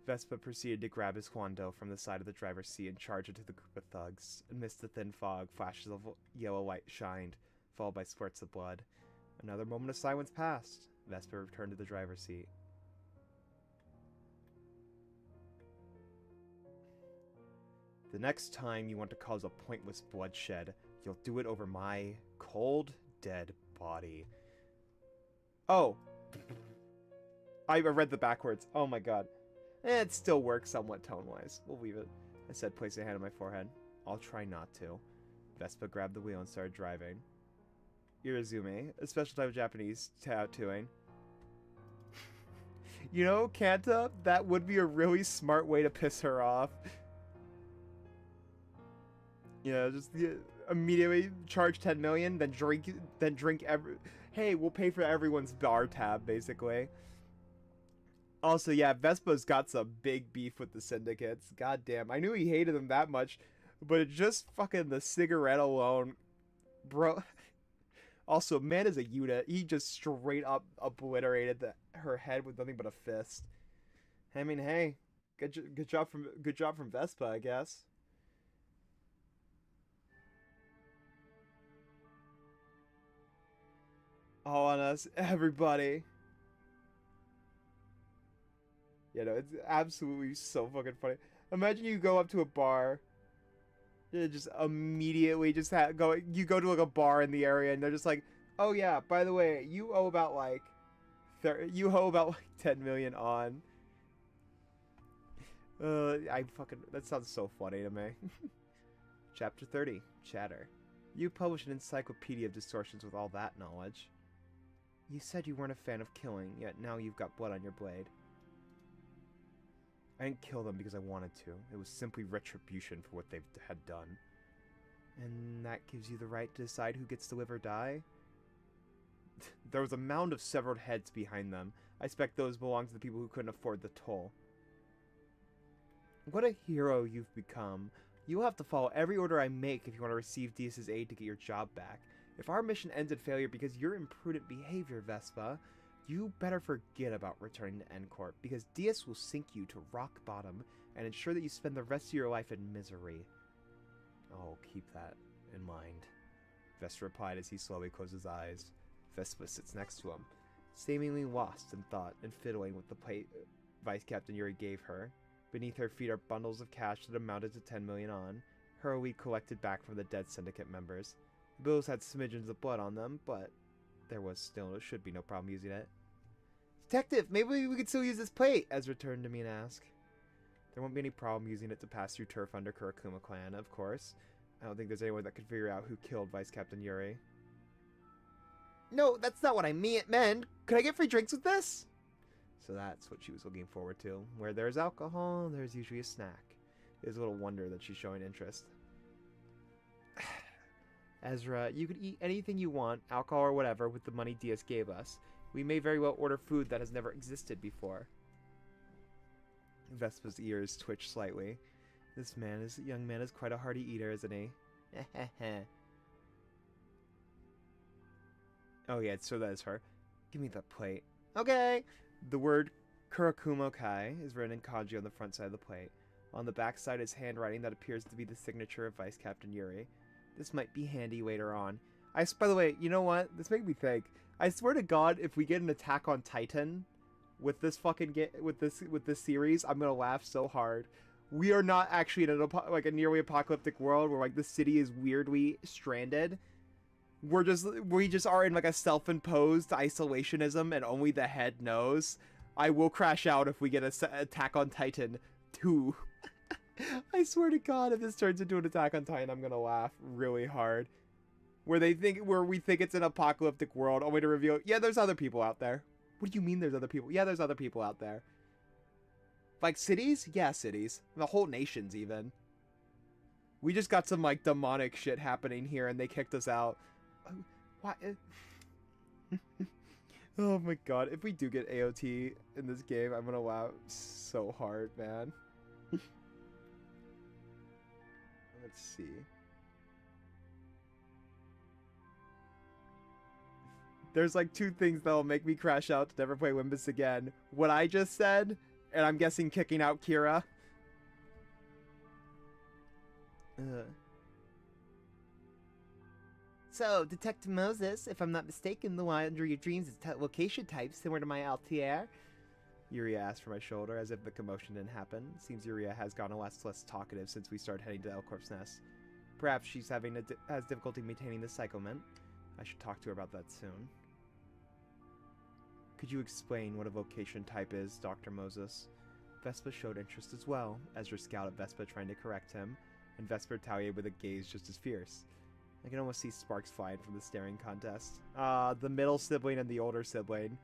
Vespa proceeded to grab his Huando from the side of the driver's seat and charge into the group of thugs. Amidst the thin fog, flashes of yellow light shined, followed by spurts of blood. Another moment of silence passed. Vespa returned to the driver's seat. The next time you want to cause a pointless bloodshed, you'll do it over my cold, dead body. Oh! I read the backwards. Oh my god. It still works somewhat tone-wise. We'll leave it. I said, placing a hand on my forehead. I'll try not to. Vespa grabbed the wheel and started driving. Irazume, a special type of Japanese tattooing. You know, Kanta, that would be a really smart way to piss her off. Yeah, just immediately charge 10 million, then drink every... Hey, we'll pay for everyone's bar tab, basically. Also, yeah, Vespa's got some big beef with the syndicates. God damn, I knew he hated them that much, but just fucking the cigarette alone, bro. Also, man is a unit. He just straight up obliterated her head with nothing but a fist. I mean, hey, good job from Vespa, I guess. All on us, everybody. You know, it's absolutely so fucking funny. Imagine you go up to a bar, you just immediately just you go to like a bar in the area and they're just like, oh yeah, by the way, you owe about like 10 million on. That sounds so funny to me. Chapter 30, Chatter. You published an encyclopedia of distortions with all that knowledge. You said you weren't a fan of killing, yet now you've got blood on your blade. I didn't kill them because I wanted to. It was simply retribution for what they had done. And that gives you the right to decide who gets to live or die? There was a mound of severed heads behind them. I expect those belong to the people who couldn't afford the toll. What a hero you've become. You'll have to follow every order I make if you want to receive Diaz's aid to get your job back. If our mission ends in failure because of your imprudent behavior, Vespa, you better forget about returning to N-Corp, because Diaz will sink you to rock bottom and ensure that you spend the rest of your life in misery. Oh, keep that in mind, Vespa replied as he slowly closed his eyes. Vespa sits next to him, seemingly lost in thought and fiddling with the plate Vice Captain Yuri gave her. Beneath her feet are bundles of cash that amounted to 10 million on. her we collected back from the dead syndicate members. The bills had smidgens of blood on them, but there should be no problem using it. Detective, maybe we could still use this plate, Ezra turned to me and asked. There won't be any problem using it to pass through turf under Kurakuma clan, of course. I don't think there's anyone that could figure out who killed Vice Captain Yuri. No, that's not what I meant. Could I get free drinks with this? So that's what she was looking forward to. Where there's alcohol, there's usually a snack. It is a little wonder that she's showing interest. Ezra, you could eat anything you want, alcohol or whatever, with the money Diaz gave us. We may very well order food that has never existed before. Vespa's ears twitched slightly. This young man is quite a hearty eater, isn't he? Oh yeah, so that is her. Give me the plate. Okay. The word Kurakumo-kai is written in kanji on the front side of the plate. On the back side is handwriting that appears to be the signature of Vice Captain Yuri. This might be handy later on. By the way, you know what? This made me think. I swear to God, if we get an Attack on Titan with this fucking with this series, I'm gonna laugh so hard. We are not actually in a nearly apocalyptic world where like the city is weirdly stranded. We just are in like a self-imposed isolationism, and only the head knows. I will crash out if we get a Attack on Titan 2. I swear to God, if this turns into an Attack on Titan, I'm gonna laugh really hard. Where we think it's an apocalyptic world, only to reveal, yeah, there's other people out there. What do you mean there's other people? Yeah, there's other people out there. Like cities? Yeah, cities. The whole nations, even. We just got some like demonic shit happening here, and they kicked us out. Why? Oh my God! If we do get AOT in this game, I'm gonna laugh so hard, man. Let's see. There's like two things that'll make me crash out to never play Wimbus again. What I just said, and I'm guessing kicking out Kira. So, Detective Moses, if I'm not mistaken, the one under your dreams is location type similar to my Altair. Yuria asked for my shoulder, as if the commotion didn't happen. Seems Yuria has gone a lot less talkative since we started heading to Elcorp's nest. Perhaps she's has difficulty maintaining the cyclement. I should talk to her about that soon. Could you explain what a vocation type is, Dr. Moses? Vespa showed interest as well. Ezra scowled at Vespa, trying to correct him, and Vespa retaliated with a gaze just as fierce. I can almost see sparks flying from the staring contest. The middle sibling and the older sibling.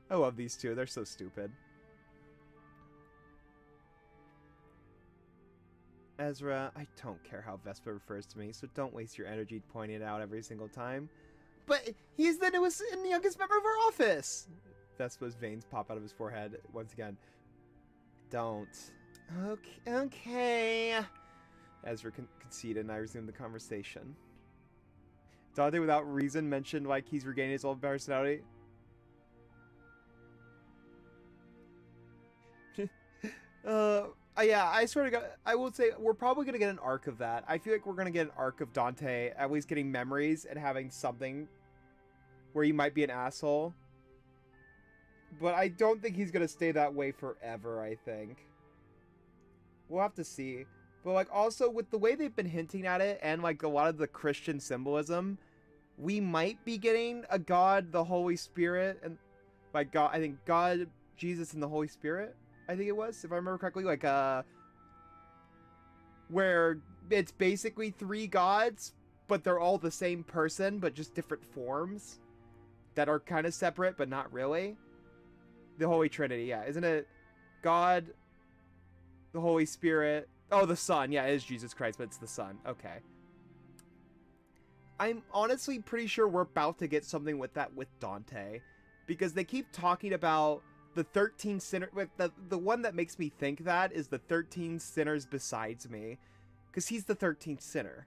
I love these two. They're so stupid. Ezra, I don't care how Vespa refers to me, so don't waste your energy pointing it out every single time. But he's the newest and youngest member of our office! Vespa's veins pop out of his forehead once again. Don't. Okay. Ezra conceded, and I resumed the conversation. Dante, without reason, mentioned like he's regaining his old personality. Yeah, I swear to God, I will say we're probably going to get an arc of that. I feel like we're going to get an arc of Dante at least getting memories and having something where he might be an asshole. But I don't think he's going to stay that way forever, I think. We'll have to see. But like also with the way they've been hinting at it and like a lot of the Christian symbolism, we might be getting a God, the Holy Spirit, and like God, I think God, Jesus, and the Holy Spirit. I think it was, if I remember correctly, like, where it's basically three gods, but they're all the same person, but just different forms that are kind of separate, but not really. The Holy Trinity, yeah. Isn't it God, the Holy Spirit? Oh, the Son. Yeah, it is Jesus Christ, but it's the Son. Okay. I'm honestly pretty sure we're about to get something with that with Dante, because they keep talking about the 13 sinners. The one that makes me think that is the 13 sinners besides me, because he's the 13th sinner.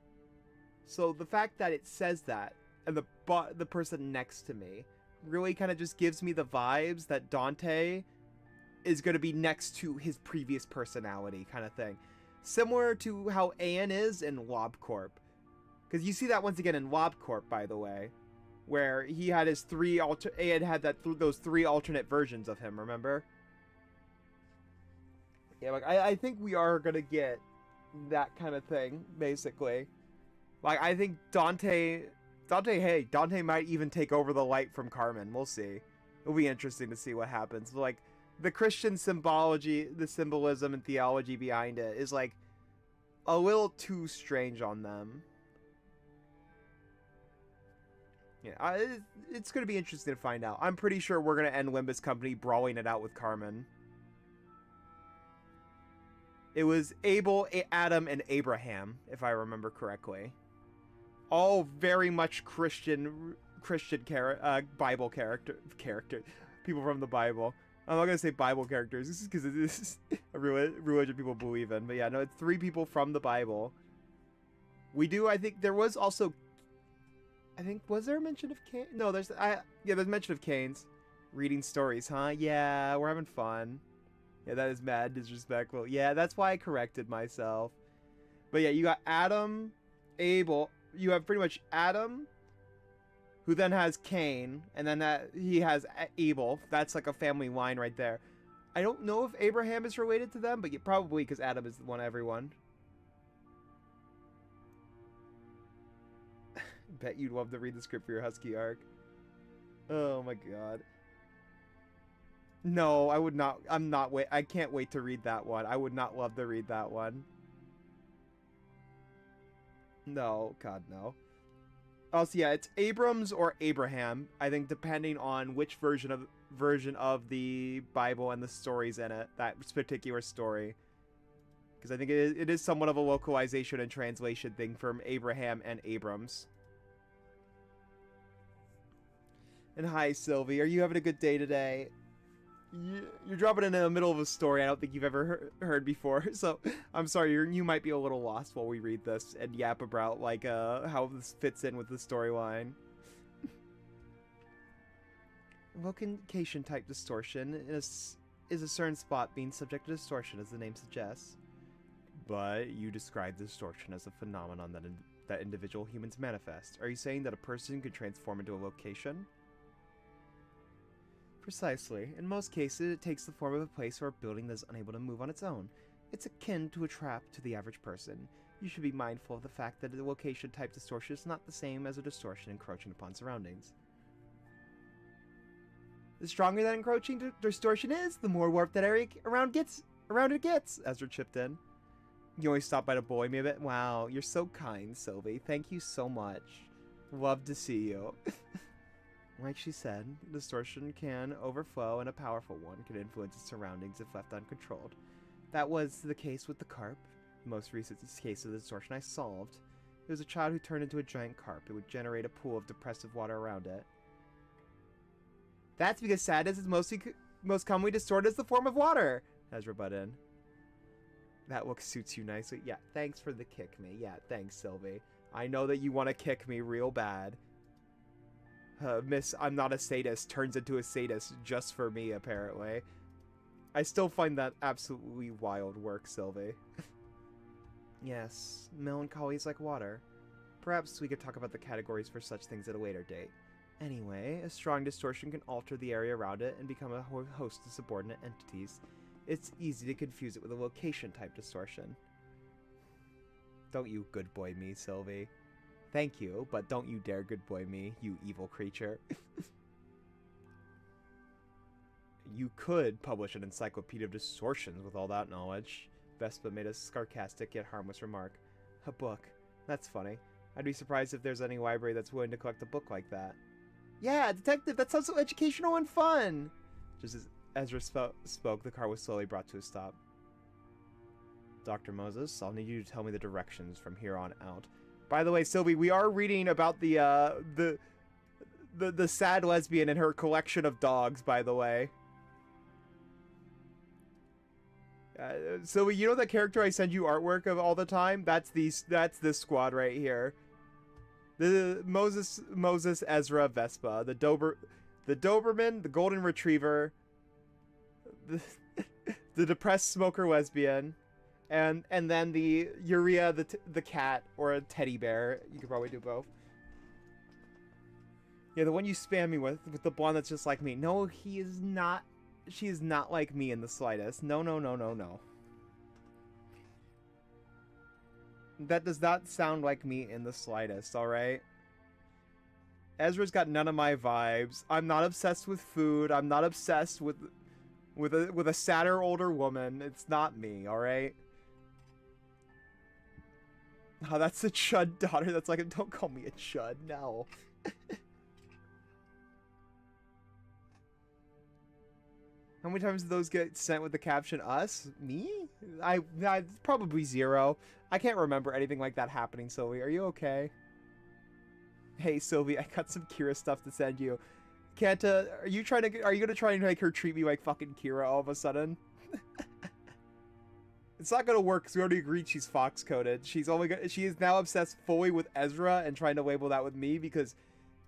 So the fact that it says that, and the person next to me really kind of just gives me the vibes that Dante is going to be next to his previous personality kind of thing. Similar to how Anne is in LobCorp. Because you see that once again in LobCorp, by the way. Where he had his Anne had those three alternate versions of him, remember? Yeah, like I think we are gonna get that kind of thing, basically. Like I think Dante might even take over the light from Carmen. We'll see. It'll be interesting to see what happens. Like the Christian symbology, the symbolism and theology behind it is like a little too strange on them. Yeah, it's going to be interesting to find out. I'm pretty sure we're going to end Limbus Company brawling it out with Carmen. It was Abel, Adam, and Abraham, if I remember correctly. All very much Christian Bible character. People from the Bible. I'm not going to say Bible characters. This is because this is a religion people believe in. But yeah, no, it's 3 people from the Bible. I think there was also... was there a mention of Cain? No, there's mention of Cain's. Reading stories, huh? Yeah, we're having fun. Yeah, that is mad disrespectful. Yeah, that's why I corrected myself. But yeah, you got Adam, Abel. You have pretty much Adam, who then has Cain, and then he has Abel. That's like a family line right there. I don't know if Abraham is related to them, but yeah, probably because Adam is the one everyone. Bet you'd love to read the script for your Husky arc. Oh my god. No, I would not. I can't wait to read that one. I would not love to read that one. No, god no. Also, yeah, it's Abrams or Abraham. I think depending on which version of the Bible and the stories in it, that particular story. Because I think it is somewhat of a localization and translation thing from Abraham and Abrams. And hi, Sylvie. Are you having a good day today? You're dropping in the middle of a story I don't think you've ever heard before, so I'm sorry, you might be a little lost while we read this and yap about like how this fits in with the storyline. Location type distortion is a certain spot being subject to distortion, as the name suggests. But you describe distortion as a phenomenon that individual humans manifest. Are you saying that a person could transform into a location? Precisely. In most cases, it takes the form of a place or a building that is unable to move on its own. It's akin to a trap to the average person. You should be mindful of the fact that a location-type distortion is not the same as a distortion encroaching upon surroundings. The stronger that encroaching distortion is, the more warped that area around it gets, Ezra chipped in. You always stop by to bully me a bit? Wow, you're so kind, Sylvie. Thank you so much. Love to see you. Like she said, distortion can overflow and a powerful one can influence its surroundings if left uncontrolled. That was the case with the carp, the most recent case of the distortion I solved. It was a child who turned into a giant carp. It would generate a pool of depressive water around it. That's because sadness is most commonly distorted as the form of water, Ezra butt in. That look suits you nicely. Yeah, thanks for the kick me. Yeah, thanks, Sylvie. I know that you want to kick me real bad. Miss I'm not a sadist turns into a sadist just for me, apparently. I still find that absolutely wild work, Sylvie. Yes, melancholy is like water. Perhaps we could talk about the categories for such things at a later date. Anyway, a strong distortion can alter the area around it and become a host of subordinate entities. It's easy to confuse it with a location-type distortion. Don't you good boy me, Sylvie. Thank you, but don't you dare good boy me, you evil creature. You could publish an encyclopedia of distortions with all that knowledge. Vespa made a sarcastic yet harmless remark. A book. That's funny. I'd be surprised if there's any library that's willing to collect a book like that. Yeah, detective, that sounds so educational and fun! Just as Ezra spoke, the car was slowly brought to a stop. Dr. Moses, I'll need you to tell me the directions from here on out. By the way, Sylvie, we are reading about the sad lesbian and her collection of dogs, by the way. Sylvie, you know that character I send you artwork of all the time? That's this squad right here. The Moses, Ezra, Vespa, the Doberman, the Golden Retriever, the depressed smoker lesbian. And then the Urea, the cat, or a teddy bear. You could probably do both. Yeah, the one you spam me with the blonde that's just like me. No, he is not. She is not like me in the slightest. No, no, no, no, no. That does not sound like me in the slightest, alright? Ezra's got none of my vibes. I'm not obsessed with food. I'm not obsessed with a sadder older woman. It's not me, alright? Oh, that's a chud daughter. That's like, don't call me a chud. No. How many times do those get sent with the caption, us? Me? I probably 0. I can't remember anything like that happening, Sylvie. Are you okay? Hey, Sylvie, I got some Kira stuff to send you. Kanta, are you gonna try and make her treat me like fucking Kira all of a sudden? It's not gonna work because we already agreed she's fox coded. She is now obsessed fully with Ezra and trying to label that with me because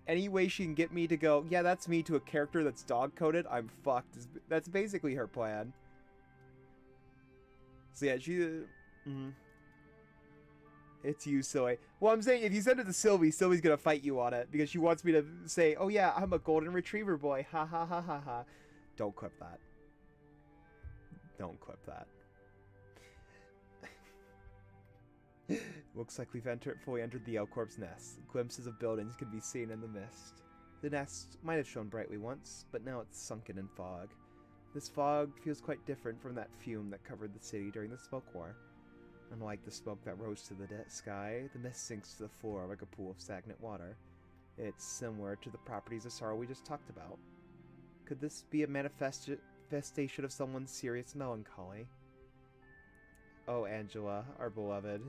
any way she can get me to go, yeah, that's me, to a character that's dog coded, I'm fucked. That's basically her plan. So yeah, it's you, Silly. Well, I'm saying if you send it to Sylvie, Sylvie's gonna fight you on it because she wants me to say, oh yeah, I'm a golden retriever boy. Ha ha ha ha ha. Don't clip that. Don't clip that. Looks like we've fully entered the L-Corp's nest. Glimpses of buildings can be seen in the mist. The nest might have shone brightly once, but now it's sunken in fog. This fog feels quite different from that fume that covered the city during the smoke war. Unlike the smoke that rose to the sky, the mist sinks to the floor like a pool of stagnant water. It's similar to the properties of sorrow we just talked about. Could this be a manifestation of someone's serious melancholy? Oh, Angela, our beloved.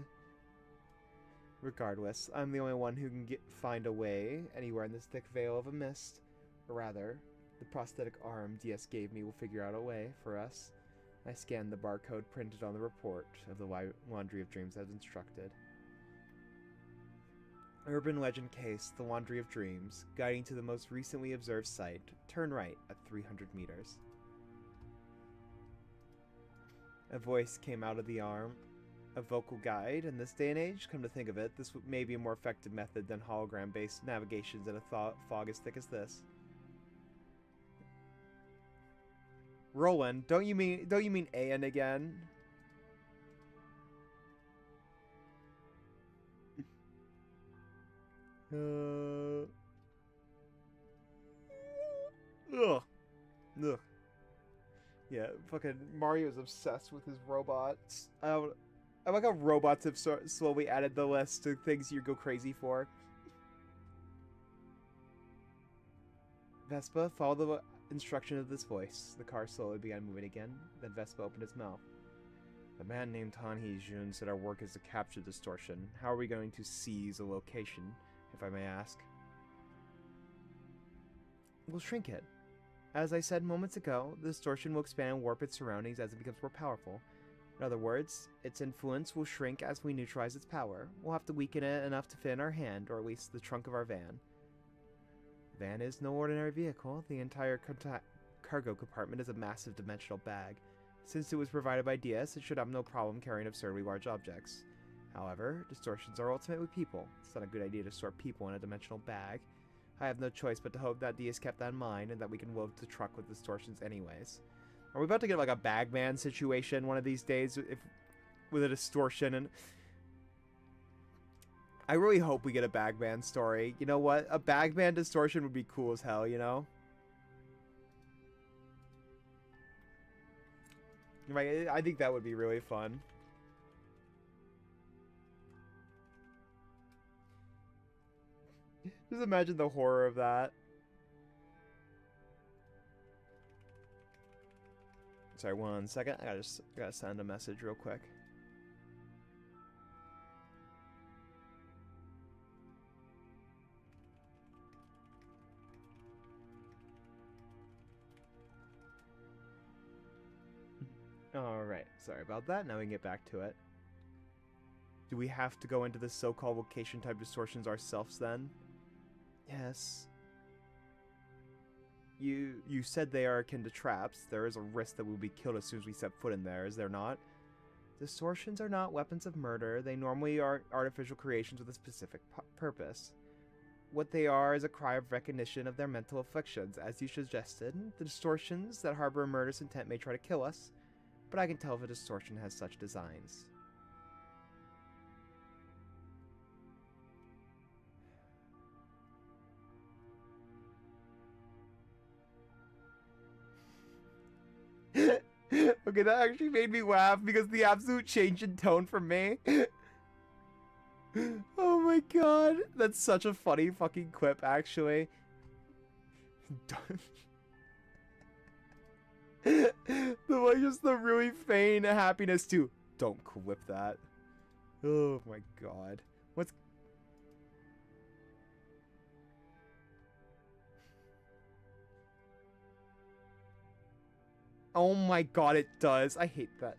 Regardless, I'm the only one who can find a way anywhere in this thick veil of a mist. Or rather, the prosthetic arm DS gave me will figure out a way for us. I scanned the barcode printed on the report of the Laundry of Dreams as instructed. Urban legend case, the Laundry of Dreams, guiding to the most recently observed site. Turn right at 300 meters. A voice came out of the arm. A vocal guide in this day and age? Come to think of it, this may be a more effective method than hologram-based navigations in a fog as thick as this. Roland, don't you mean Ayan again? Ugh. Ugh. Yeah, fucking Mario's obsessed with his robots. I like how robots have slowly added the list to things you go crazy for. Vespa, follow the instruction of this voice. The car slowly began moving again. Then Vespa opened its mouth. A man named Han Hee-jun said our work is to capture Distortion. How are we going to seize a location, if I may ask? We'll shrink it. As I said moments ago, the Distortion will expand and warp its surroundings as it becomes more powerful. In other words, its influence will shrink as we neutralize its power. We'll have to weaken it enough to fit in our hand, or at least the trunk of our van. The van is no ordinary vehicle. The entire cargo compartment is a massive dimensional bag. Since it was provided by DS, it should have no problem carrying absurdly large objects. However, distortions are ultimately people. It's not a good idea to store people in a dimensional bag. I have no choice but to hope that DS kept that in mind and that we can load the truck with distortions anyways. Are we about to get like a Bagman situation one of these days with a distortion? And I really hope we get a Bagman story. You know what? A Bagman distortion would be cool as hell, you know? Right, I think that would be really fun. Just imagine the horror of that. Sorry, 1 second. I gotta send a message real quick. Alright, sorry about that. Now we can get back to it. Do we have to go into the so-called location type distortions ourselves then? Yes. You said they are akin to traps. There is a risk that we'll be killed as soon as we step foot in there, is there not? Distortions are not weapons of murder. They normally are artificial creations with a specific purpose. What they are is a cry of recognition of their mental afflictions. As you suggested, the distortions that harbor a murderous intent may try to kill us, but I can tell if a distortion has such designs. Okay, that actually made me laugh because the absolute change in tone from me. Oh my god. That's such a funny fucking quip, actually. Just the really feign happiness too. Don't clip that. Oh my god. What's... Oh my god, it does. I hate that.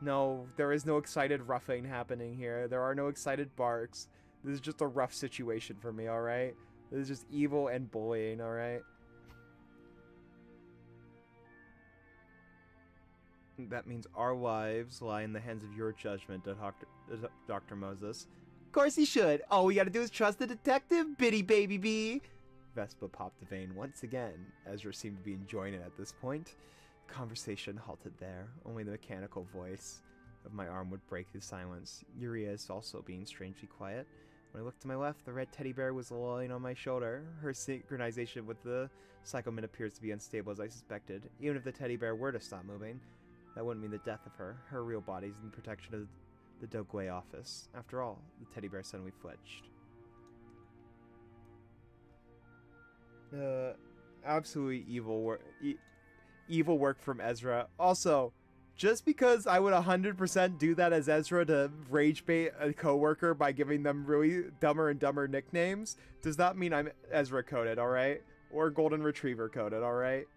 No, there is no excited roughing happening here. There are no excited barks. This is just a rough situation for me, alright? This is just evil and bullying, alright? That means our lives lie in the hands of your judgment, Dr. Moses. Of course he should. All we gotta do is trust the detective, bitty baby bee. Vespa popped a vein once again. Ezra seemed to be enjoying it at this point. Conversation halted there. Only the mechanical voice of my arm would break the silence. Yuria is also being strangely quiet. When I looked to my left, the red teddy bear was lolling on my shoulder. Her synchronization with the Psychomin appears to be unstable as I suspected. Even if the teddy bear were to stop moving, that wouldn't mean the death of her. Her real body's in the protection of the Dogway office. After all, the teddy bear suddenly flinched. Absolutely evil work from Ezra. Also, just because I would 100% do that as Ezra to rage bait a coworker by giving them really dumber and dumber nicknames does not mean I'm Ezra coded, alright? Or Golden Retriever coded, alright?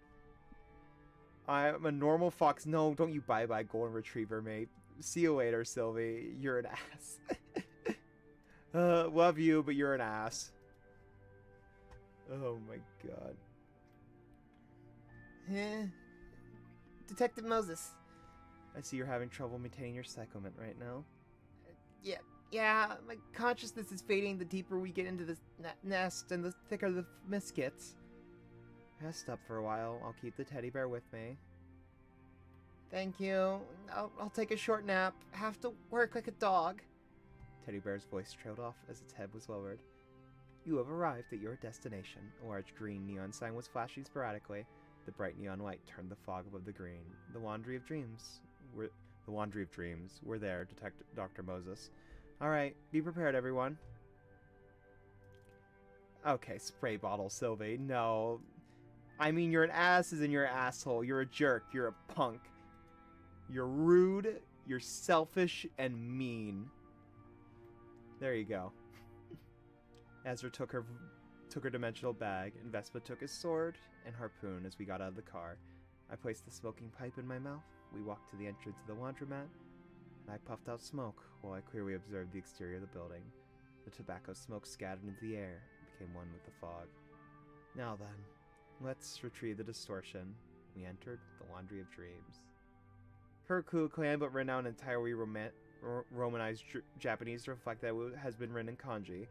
I'm a normal fox. No, don't you bye-bye Golden Retriever, mate. See you later, Sylvie. You're an ass. Love you, but you're an ass. Oh my god. Detective Moses. I see you're having trouble maintaining your psychoment right now. Yeah, my consciousness is fading the deeper we get into this nest and the thicker the mist gets. Rest up for a while. I'll keep the teddy bear with me. Thank you. I'll take a short nap. Have to work like a dog. Teddy bear's voice trailed off as its head was lowered. You have arrived at your destination. A large green neon sign was flashing sporadically. The bright neon light turned the fog above the green. The laundry of dreams were there, Dr. Moses. Alright, be prepared, everyone. Okay, spray bottle, Sylvie. No. I mean, you're an ass as in you're an asshole. You're a jerk. You're a punk. You're rude. You're selfish and mean. There you go. Ezra took her dimensional bag, and Vespa took his sword and harpoon as we got out of the car. I placed the smoking pipe in my mouth. We walked to the entrance of the laundromat, and I puffed out smoke while I clearly observed the exterior of the building. The tobacco smoke scattered into the air and became one with the fog. Now then, let's retrieve the distortion. We entered the Laundry of Dreams. Her Ku Clan, but written out in entirely Romanized Japanese to reflect that it has been written in kanji.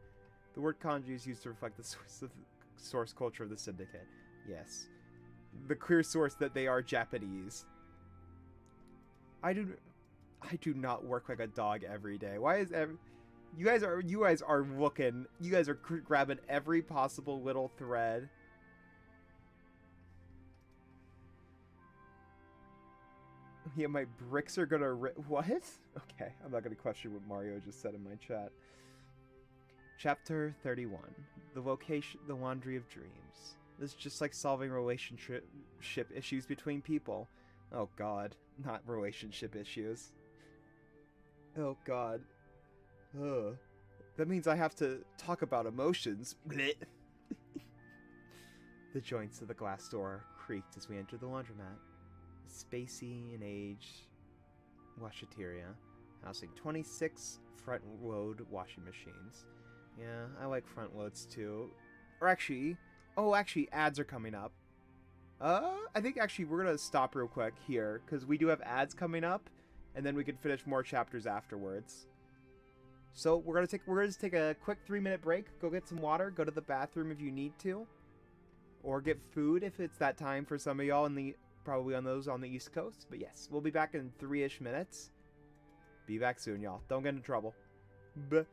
The word kanji is used to reflect the source culture of the syndicate. Yes. The clear source that they are Japanese. I do not work like a dog every day. Why is you guys are looking. You guys are grabbing every possible little thread. Yeah, my bricks are gonna what? Okay, I'm not gonna question what Mario just said in my chat. Chapter 31. The Laundry of Dreams. This is just like solving relationship issues between people. Oh god, not relationship issues. Oh god. Ugh. That means I have to talk about emotions. The joints of the glass door creaked as we entered the laundromat. Spacey in age washateria, housing 26 front-load washing machines. Yeah, I like front loads too. Or actually, ads are coming up. I think actually we're gonna stop real quick here because we do have ads coming up, and then we can finish more chapters afterwards. So we're gonna just take a quick 3-minute break. Go get some water. Go to the bathroom if you need to, or get food if it's that time for some of y'all probably on those on the East Coast. But yes, we'll be back in 3-ish minutes. Be back soon, y'all. Don't get into trouble. Buh.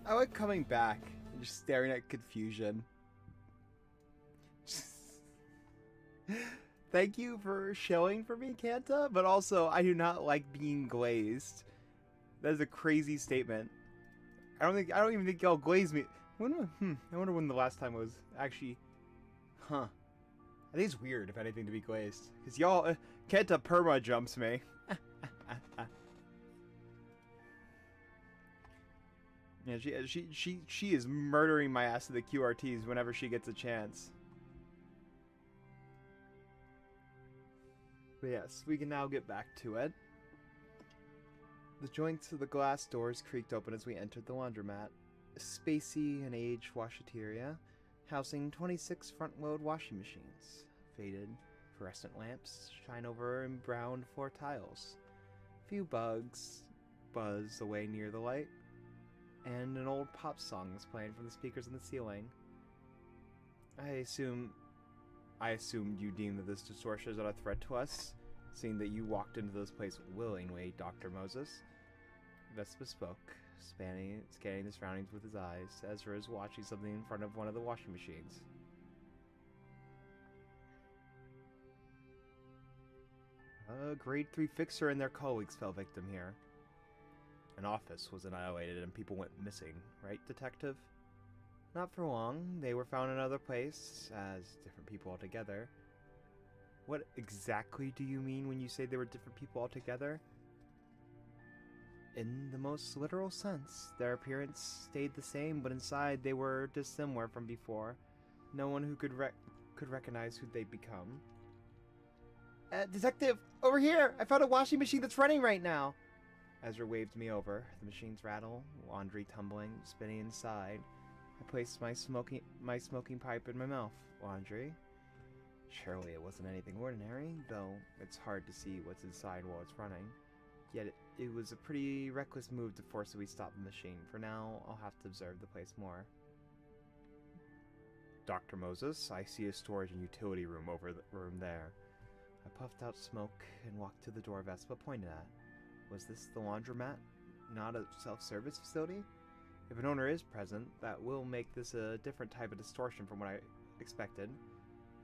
I like coming back and just staring at confusion. Thank you for showing for me, Kanta, but also I do not like being glazed. That is a crazy statement. I don't even think y'all glaze me. I wonder when the last time was actually. Huh. I think it's weird, if anything, to be glazed. Because y'all, Kenta perma jumps me. Yeah, she is murdering my ass to the QRTs whenever she gets a chance. But yes, we can now get back to it. The joints of the glass doors creaked open as we entered the laundromat. A spacey and aged washateria, housing 26 front-load washing machines. Faded, fluorescent lamps shine over embrowned floor tiles. Few bugs buzz away near the light, and an old pop song is playing from the speakers in the ceiling. I assumed you deemed that this distortion is not a threat to us, seeing that you walked into this place willingly, Dr. Moses. Vespa spoke, scanning the surroundings with his eyes. Ezra is watching something in front of one of the washing machines. A grade 3 fixer and their colleagues fell victim here. An office was annihilated and people went missing, right, Detective? Not for long. They were found in another place, as different people altogether. What exactly do you mean when you say they were different people altogether? In the most literal sense, their appearance stayed the same, but inside they were dissimilar from before. No one who could recognize who they'd become. Detective, over here! I found a washing machine that's running right now! Ezra waved me over. The machines rattle, laundry tumbling, spinning inside. I placed my smoking pipe in my mouth. Laundry? Surely it wasn't anything ordinary, though it's hard to see what's inside while it's running. Yet it was a pretty reckless move to forcibly stop the machine. For now, I'll have to observe the place more. Dr. Moses, I see a storage and utility room over the room there. I puffed out smoke and walked to the door Vespa pointed at. Was this the laundromat, not a self-service facility? If an owner is present, that will make this a different type of distortion from what I expected.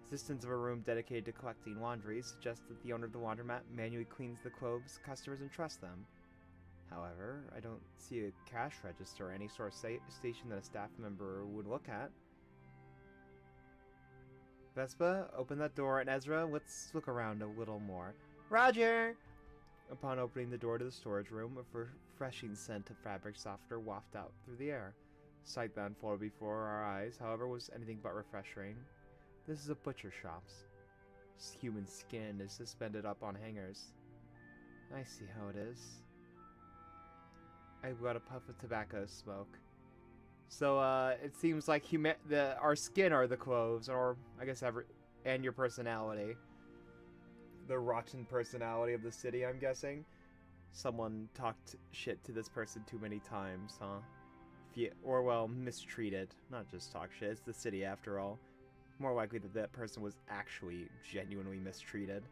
Existence of a room dedicated to collecting laundry suggests that the owner of the laundromat manually cleans the clothes customers entrust them. However, I don't see a cash register or any sort of station that a staff member would look at. Vespa, open that door, and Ezra, let's look around a little more. Roger! Upon opening the door to the storage room, a refreshing scent of fabric softener wafted out through the air. Sight that unfolded before our eyes, however, was anything but refreshing. This is a butcher shop. Human skin is suspended up on hangers. I see how it is. I got a puff of tobacco smoke. So, it seems like our skin are the clothes, or I guess and your personality. The rotten personality of the city, I'm guessing. Someone talked shit to this person too many times, huh? Or, well, mistreated. Not just talk shit, it's the city after all. More likely that that person was actually genuinely mistreated.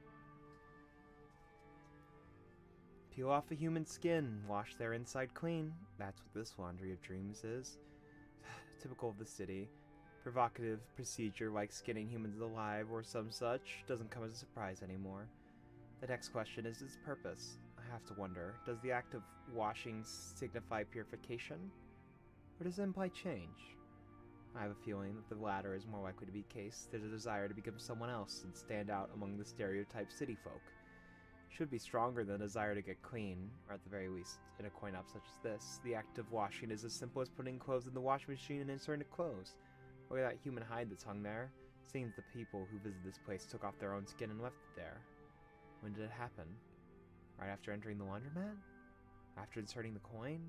Peel off a human skin, wash their inside clean. That's what this laundry of dreams is. Typical of the city. Provocative procedure like skinning humans alive or some such doesn't come as a surprise anymore. The next question is its purpose. I have to wonder, does the act of washing signify purification? Or does it imply change? I have a feeling that the latter is more likely to be the case. There's a desire to become someone else and stand out among the stereotyped city folk. Should be stronger than a desire to get clean, or at the very least, in a coin-op such as this. The act of washing is as simple as putting clothes in the washing machine and inserting the clothes. Look at that human hide that's hung there. Seems the people who visited this place took off their own skin and left it there. When did it happen? Right after entering the laundromat? After inserting the coin?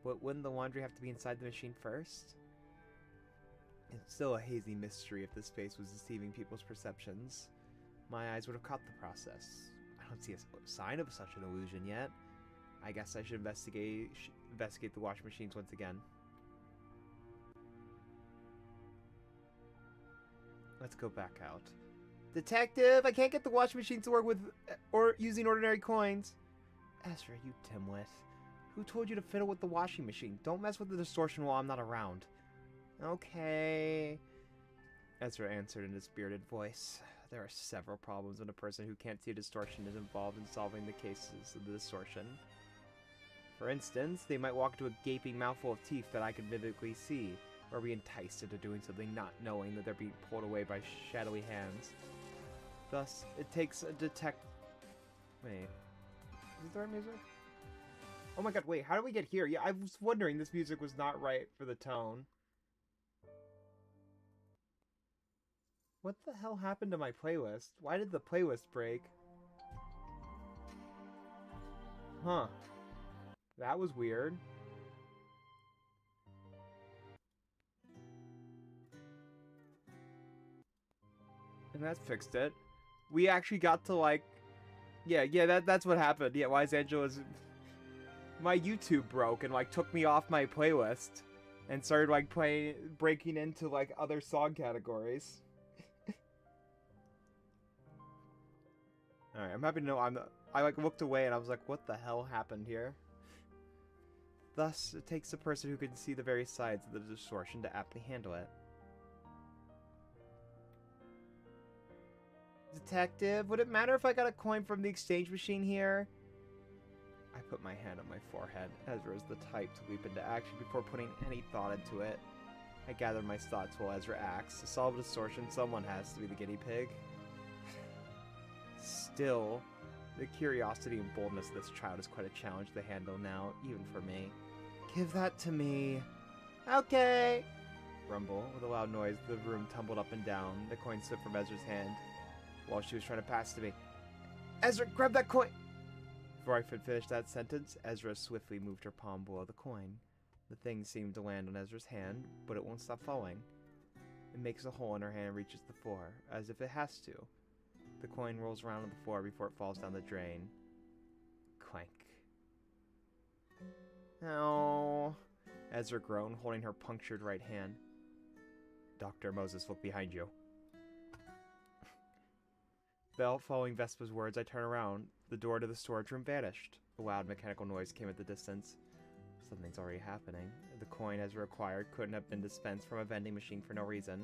Wouldn't the laundry have to be inside the machine first? It's still a hazy mystery if this space was deceiving people's perceptions. My eyes would have caught the process. I don't see a sign of such an illusion yet. I guess I should investigate the washing machines once again. Let's go back out. Detective, I can't get the washing machines to work with or using ordinary coins. Ezra, you dimwit. Who told you to fiddle with the washing machine? Don't mess with the distortion while I'm not around. Okay. Ezra answered in a spirited voice. There are several problems when a person who can't see distortion is involved in solving the cases of the distortion. For instance, they might walk into a gaping mouthful of teeth that I can vividly see, or be enticed into doing something not knowing that they're being pulled away by shadowy hands. Thus, it takes a Wait. Is it the right music? Oh my god, wait, how did we get here? Yeah, I was wondering this music was not right for the tone. What the hell happened to my playlist? Why did the playlist break? Huh. That was weird. And that fixed it. We actually got to like... Yeah, that's what happened. Yeah, why is Angela's... My YouTube broke and like took me off my playlist. And started like breaking into like other song categories. Alright, I'm happy to know I like looked away and I was like, what the hell happened here? Thus, it takes a person who can see the various sides of the distortion to aptly handle it. Detective, would it matter if I got a coin from the exchange machine here? I put my hand on my forehead. Ezra is the type to leap into action before putting any thought into it. I gather my thoughts while Ezra acts. To solve a distortion, someone has to be the guinea pig. Still, the curiosity and boldness of this child is quite a challenge to handle now, even for me. Give that to me. Okay. Rumble. With a loud noise, the room tumbled up and down. The coin slipped from Ezra's hand while she was trying to pass it to me. Ezra, grab that coin! Before I could finish that sentence, Ezra swiftly moved her palm below the coin. The thing seemed to land on Ezra's hand, but it won't stop falling. It makes a hole in her hand and reaches the floor, as if it has to. The coin rolls around on the floor before it falls down the drain. Clank. Oh. Ezra groaned, holding her punctured right hand. Dr. Moses, look behind you. Following Vespa's words, I turn around. The door to the storage room vanished. A loud mechanical noise came at the distance. Something's already happening. The coin Ezra acquired couldn't have been dispensed from a vending machine for no reason.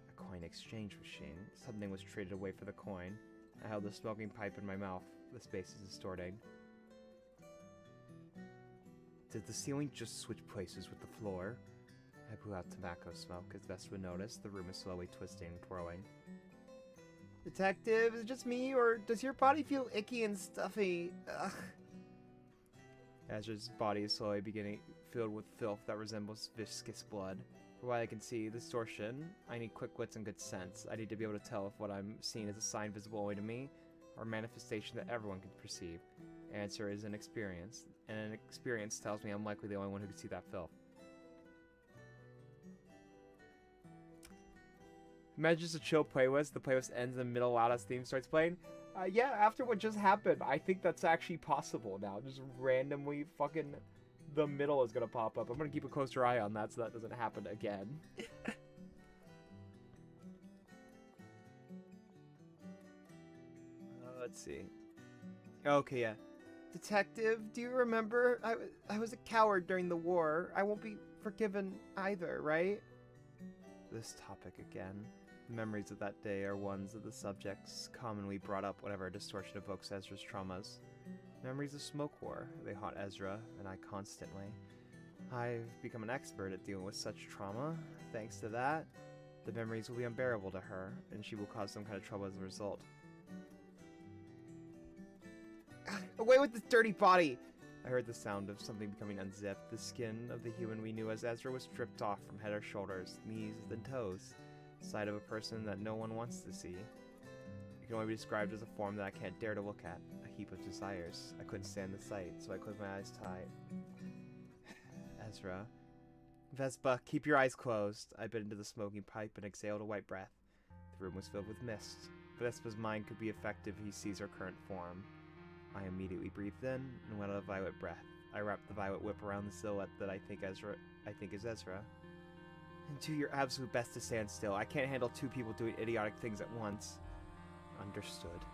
A coin exchange machine. Something was traded away for the coin. I held the smoking pipe in my mouth. The space is distorting. Did the ceiling just switch places with the floor? I blew out tobacco smoke. As Vespa noticed, the room is slowly twisting and twirling. Detective, is it just me, or does your body feel icky and stuffy? Ugh. Ezra's body is slowly beginning filled with filth that resembles viscous blood. For what I can see, distortion, I need quick wits and good sense. I need to be able to tell if what I'm seeing is a sign visible only to me, or a manifestation that everyone can perceive. Answer is an experience, and an experience tells me I'm likely the only one who can see that filth. Imagine just a chill playlist. The playlist ends in the middle, loud-ass theme starts playing. Yeah, after what just happened, I think that's actually possible now. Just randomly fucking the middle is gonna pop up. I'm gonna keep a closer eye on that so that doesn't happen again. Let's see. Okay, yeah. Detective, do you remember? I was a coward during the war. I won't be forgiven either, right? This topic again. The memories of that day are ones of the subjects commonly brought up whenever a distortion evokes Ezra's traumas. Memories of smoke war. They haunt Ezra and I constantly. I've become an expert at dealing with such trauma. Thanks to that, the memories will be unbearable to her, and she will cause some kind of trouble as a result. Away with this dirty body! I heard the sound of something becoming unzipped. The skin of the human we knew as Ezra was stripped off from head or shoulders, knees and toes. Side of a person that no one wants to see. It can only be described as a form that I can't dare to look at. A heap of desires. I couldn't stand the sight, so I closed my eyes tight. Ezra. Vespa, keep your eyes closed. I bit into the smoking pipe and exhaled a white breath. The room was filled with mist. Vespa's mind could be effective if he sees her current form. I immediately breathed in and let out a violet breath. I wrapped the violet whip around the silhouette that I think is Ezra. And do your absolute best to stand still. I can't handle two people doing idiotic things at once. Understood.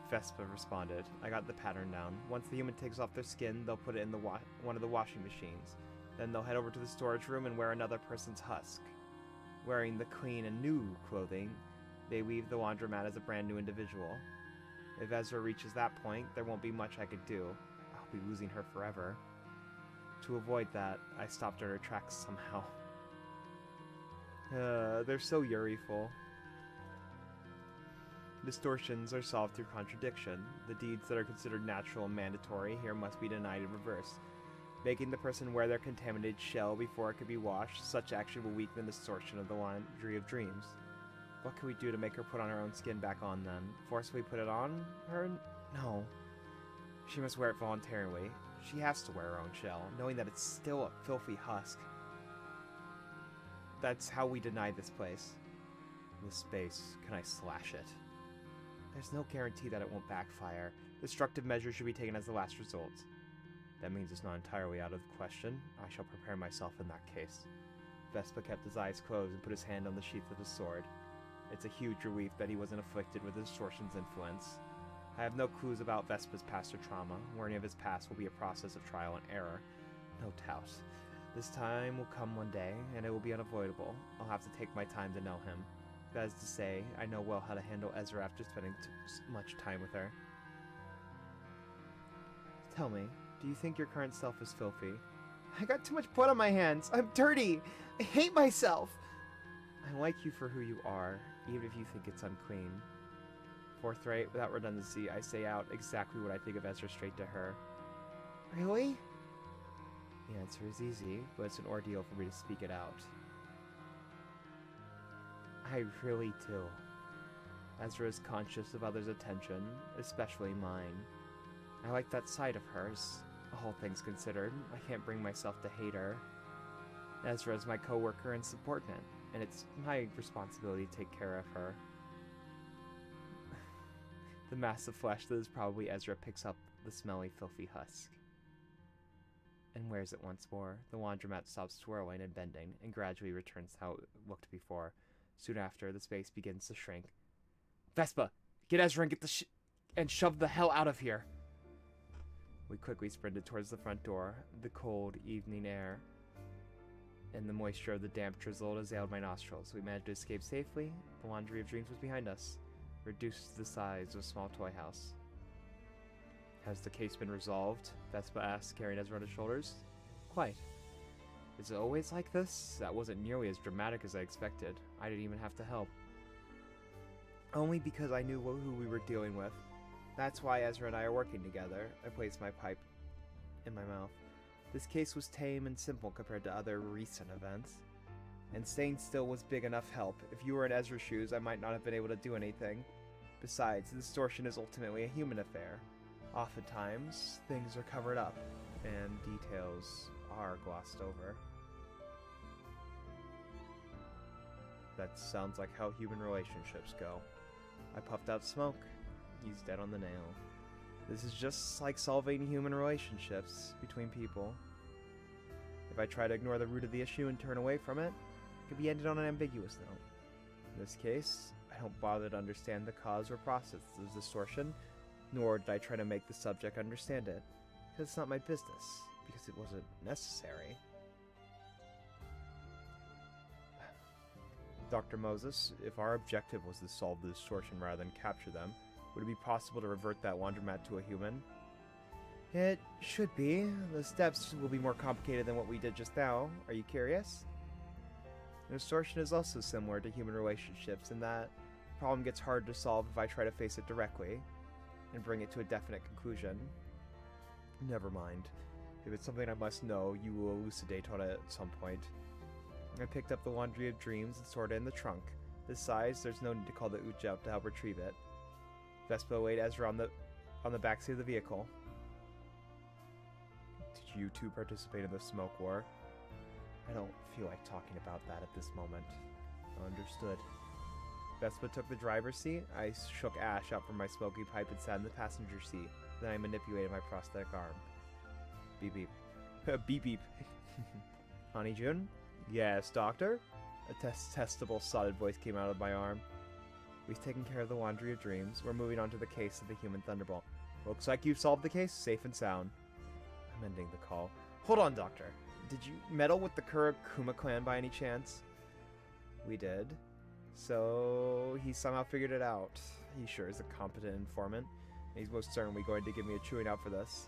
Vespa responded. I got the pattern down. Once the human takes off their skin, they'll put it in the one of the washing machines. Then they'll head over to the storage room and wear another person's husk. Wearing the clean and new clothing, they leave the laundromat as a brand new individual. If Ezra reaches that point, there won't be much I could do. I'll be losing her forever. To avoid that, I stopped in her tracks somehow. They're so Yuri-ful. Distortions are solved through contradiction. The deeds that are considered natural and mandatory here must be denied in reverse. Making the person wear their contaminated shell before it could be washed, such action will weaken the distortion of the laundry of dreams. What can we do to make her put on her own skin back on then? Forcefully put it on her? No. She must wear it voluntarily. She has to wear her own shell, knowing that it's still a filthy husk. That's how we deny this place. This space, can I slash it? There's no guarantee that it won't backfire. Destructive measures should be taken as the last result. That means it's not entirely out of the question. I shall prepare myself in that case. Vespa kept his eyes closed and put his hand on the sheath of his sword. It's a huge relief that he wasn't afflicted with the distortion's influence. I have no clues about Vespa's past or trauma. Learning of his past will be a process of trial and error. No doubt. This time will come one day, and it will be unavoidable. I'll have to take my time to know him. That is to say, I know well how to handle Ezra after spending too much time with her. Tell me, do you think your current self is filthy? I got too much blood on my hands. I'm dirty. I hate myself. I like you for who you are, even if you think it's unclean. Forthright, without redundancy, I say out exactly what I think of Ezra straight to her. Really? The answer is easy, but it's an ordeal for me to speak it out. I really do. Ezra is conscious of others' attention, especially mine. I like that side of hers. All things considered, I can't bring myself to hate her. Ezra is my co-worker and subordinate, and it's my responsibility to take care of her. The mass of flesh that is probably Ezra picks up the smelly, filthy husk and wears it once more. The laundromat stops twirling and bending, and gradually returns to how it looked before. Soon after, the space begins to shrink. Vespa, get Ezra and and shove the hell out of here. We quickly sprinted towards the front door. The cold evening air and the moisture of the damp drizzle assailed my nostrils. We managed to escape safely. The laundry of dreams was behind us, reduced to the size of a small toy house. Has the case been resolved? Vespa asked, carrying Ezra on his shoulders. Quite. Is it always like this? That wasn't nearly as dramatic as I expected. I didn't even have to help. Only because I knew who we were dealing with. That's why Ezra and I are working together. I placed my pipe in my mouth. This case was tame and simple compared to other recent events. And staying still was big enough help. If you were in Ezra's shoes, I might not have been able to do anything. Besides, the distortion is ultimately a human affair. Oftentimes, things are covered up, and details are glossed over. That sounds like how human relationships go. I puffed out smoke. He's dead on the nail. This is just like solving human relationships between people. If I try to ignore the root of the issue and turn away from it, it could be ended on an ambiguous note. In this case, I don't bother to understand the cause or process of distortion, nor did I try to make the subject understand it, because it's not my business, because it wasn't necessary. Dr. Moses, if our objective was to solve the distortion rather than capture them, would it be possible to revert that laundromat to a human? It should be. The steps will be more complicated than what we did just now. Are you curious? Distortion is also similar to human relationships in that the problem gets hard to solve if I try to face it directly and bring it to a definite conclusion. Never mind. If it's something I must know, you will elucidate on it at some point. I picked up the laundry of dreams and stored it in the trunk. This size, there's no need to call the Ooch out to help retrieve it. Vespa laid Ezra on the backseat of the vehicle. Did you two participate in the smoke war? I don't feel like talking about that at this moment. Understood. Vespa took the driver's seat. I shook ash out from my smoky pipe and sat in the passenger seat. Then I manipulated my prosthetic arm. Beep beep. Beep beep. Honey June? Yes, doctor? A testable, solid voice came out of my arm. We've taken care of the laundry of dreams. We're moving on to the case of the human thunderbolt. Looks like you've solved the case, safe and sound. I'm ending the call. Hold on, Doctor. Did you meddle with the Kurakuma clan by any chance? We did. So he somehow figured it out. He sure is a competent informant. He's most certainly going to give me a chewing out for this.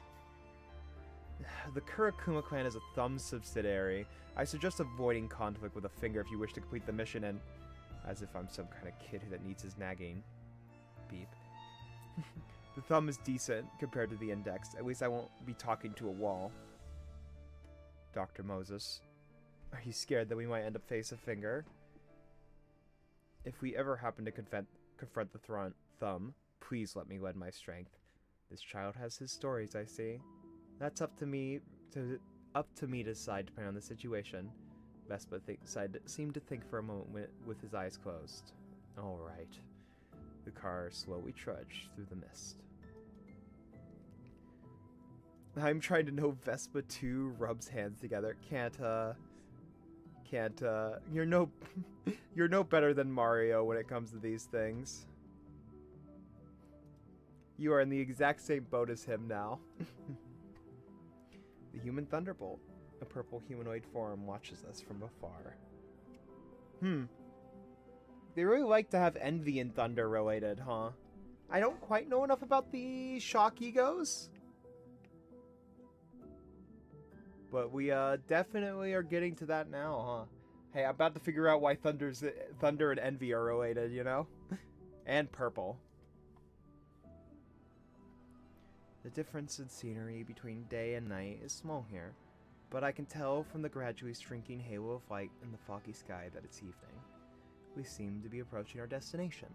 The Kurakuma clan is a Thumb subsidiary. I suggest avoiding conflict with a finger if you wish to complete the mission, and as if I'm some kind of kid that needs his nagging. Beep. The Thumb is decent compared to the Index. At least I won't be talking to a wall. Dr. Moses. Are you scared that we might end up face a finger? If we ever happen to confront the Thumb, please let me lend my strength. This child has his stories, I see. That's up to me to decide depending on the situation. Vespa seemed to think for a moment with his eyes closed. All right. The car slowly trudged through the mist. I'm trying to know Vespa 2 rubs hands together. You're no better than Mario when it comes to these things. You are in the exact same boat as him now. The human thunderbolt, a purple humanoid form, watches us from afar. They really like to have envy and thunder related, huh? I don't quite know enough about the shock egos. But we definitely are getting to that now, huh? Hey, I'm about to figure out why thunder and envy are related, you know? And purple. The difference in scenery between day and night is small here, but I can tell from the gradually shrinking halo of light in the foggy sky that it's evening. We seem to be approaching our destination.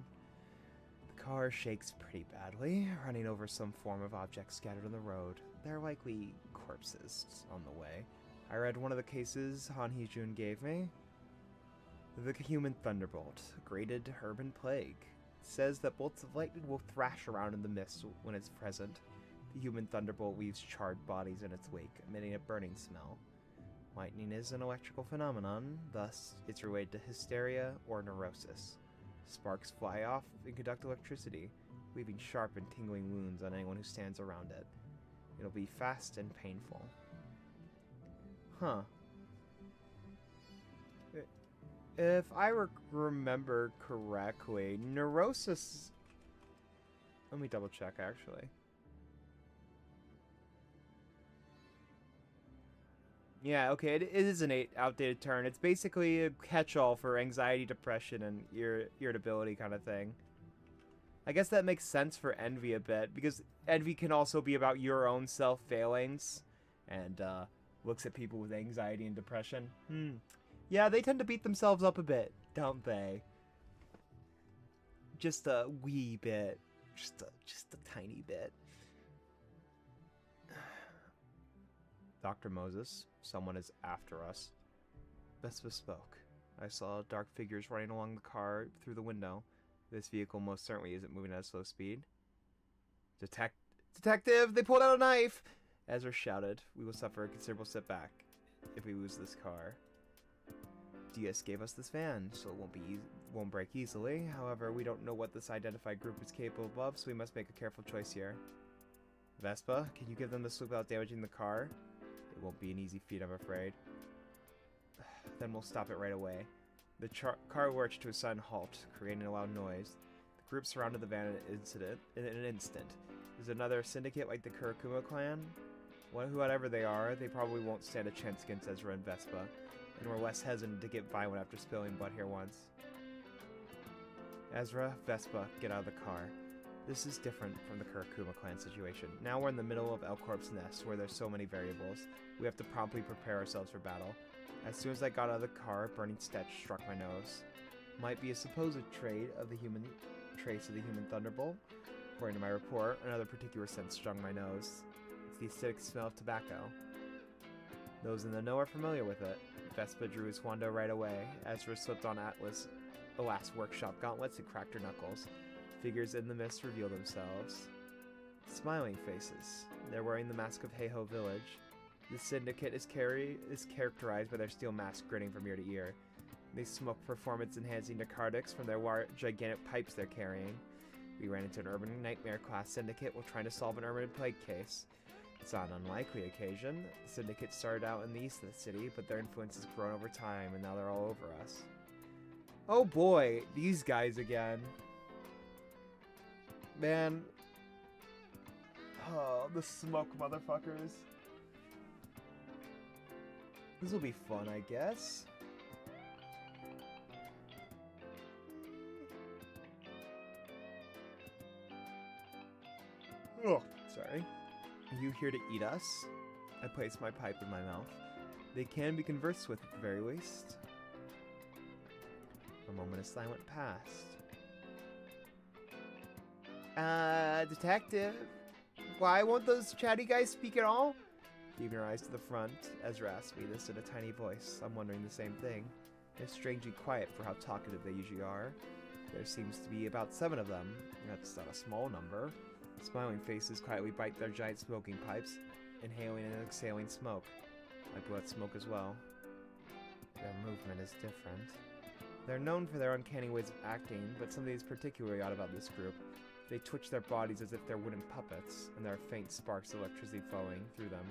The car shakes pretty badly, running over some form of object scattered on the road. There are likely corpses on the way. I read one of the cases Han Hee-jun gave me. The human thunderbolt, graded urban plague. It says that bolts of lightning will thrash around in the mist when it's present. The human thunderbolt leaves charred bodies in its wake, emitting a burning smell. Lightning is an electrical phenomenon, thus it's related to hysteria or neurosis. Sparks fly off and conduct electricity, leaving sharp and tingling wounds on anyone who stands around it. It'll be fast and painful. Huh. If I remember correctly, neurosis... Let me double check, actually. Yeah, okay, it is an outdated term. It's basically a catch-all for anxiety, depression, and irritability kind of thing. I guess that makes sense for envy a bit, because envy can also be about your own self-failings, and looks at people with anxiety and depression. Yeah, they tend to beat themselves up a bit, don't they? Just a wee bit. Just a tiny bit. Dr. Moses, someone is after us. Vespa spoke. I saw dark figures running along the car through the window. This vehicle most certainly isn't moving at a slow speed. Detective, they pulled out a knife! Ezra shouted. We will suffer a considerable setback if we lose this car. DS gave us this van, so it won't break easily. However, we don't know what this identified group is capable of, so we must make a careful choice here. Vespa, can you give them the slip without damaging the car? It won't be an easy feat, I'm afraid. Then we'll stop it right away. The car lurched to a sudden halt, creating a loud noise. The group surrounded the van in an instant. Is it another syndicate like the Kurakuma clan? Whatever they are, they probably won't stand a chance against Ezra and Vespa, and we're less hesitant to get violent after spilling blood here once. Ezra, Vespa, get out of the car. This is different from the Kurakuma clan situation. Now we're in the middle of El Corp's nest, where there's so many variables. We have to promptly prepare ourselves for battle. As soon as I got out of the car, a burning stench struck my nose. Might be a supposed trace of the human thunderbolt. According to my report, another particular scent stung my nose. It's the acidic smell of tobacco. Those in the know are familiar with it. Vespa drew his Wando right away. Ezra slipped on Alas workshop gauntlets and cracked her knuckles. Figures in the mist reveal themselves. Smiling faces. They're wearing the mask of Heiho Village. The syndicate is characterized by their steel masks grinning from ear to ear. They smoke performance-enhancing narcotics from their gigantic pipes they're carrying. We ran into an urban nightmare class syndicate while trying to solve an urban plague case. It's not an unlikely occasion. The syndicate started out in the east of the city, but their influence has grown over time, and now they're all over us. Oh boy, these guys again. Man. Oh, the smoke motherfuckers. This will be fun, I guess. Oh, sorry. Are you here to eat us? I place my pipe in my mouth. They can be conversed with at the very least. A moment of silence passed. Detective? Why won't those chatty guys speak at all? Keeping her eyes to the front, Ezra asked me this in a tiny voice. I'm wondering the same thing. They're strangely quiet for how talkative they usually are. There seems to be about 7 of them. That's not a small number. Smiling faces quietly bite their giant smoking pipes, inhaling and exhaling smoke. I blow out smoke as well. Their movement is different. They're known for their uncanny ways of acting, but something is particularly odd about this group. They twitch their bodies as if they're wooden puppets, and there are faint sparks of electricity flowing through them.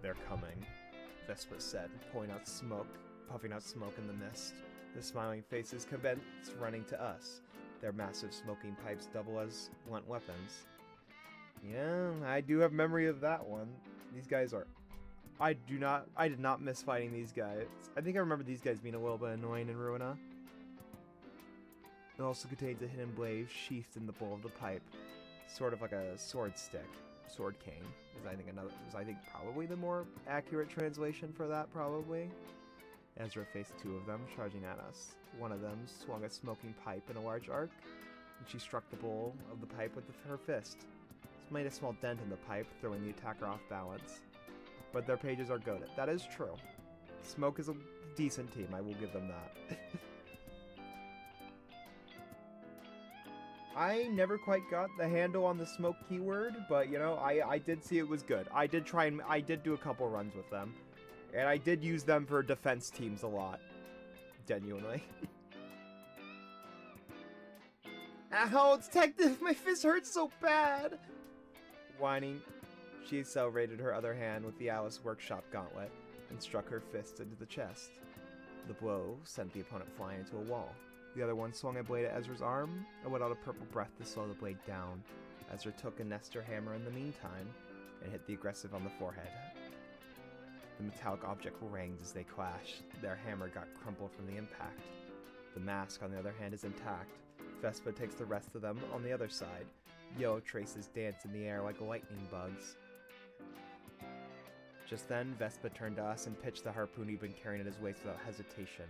They're coming, Vespa said, puffing out smoke in the mist. The smiling faces commence running to us. Their massive smoking pipes double as blunt weapons. Yeah, I do have memory of that one. These guys are... I did not miss fighting these guys. I think I remember these guys being a little bit annoying in Ruina. It also contains a hidden blade sheathed in the bowl of the pipe. Sort of like a sword stick. Sword cane. Was I think probably the more accurate translation for that, probably. Ezra faced 2 of them, charging at us. One of them swung a smoking pipe in a large arc, and she struck the bowl of the pipe with her fist. This made a small dent in the pipe, throwing the attacker off balance. But their pages are goated. That is true. Smoke is a decent team, I will give them that. I never quite got the handle on the smoke keyword, but you know, I did see it was good. I did do a couple runs with them. And I did use them for defense teams a lot. Genuinely. Ow, detective, my fist hurts so bad! Whining, she accelerated her other hand with the Alice Workshop gauntlet and struck her fist into the chest. The blow sent the opponent flying into a wall. The other one swung a blade at Ezra's arm and let out a purple breath to slow the blade down. Ezra took a Nestor hammer in the meantime and hit the aggressive on the forehead. The metallic object ranged as they clashed. Their hammer got crumpled from the impact. The mask, on the other hand, is intact. Vespa takes the rest of them on the other side. Yellow traces dance in the air like lightning bugs. Just then, Vespa turned to us and pitched the harpoon he'd been carrying at his waist without hesitation.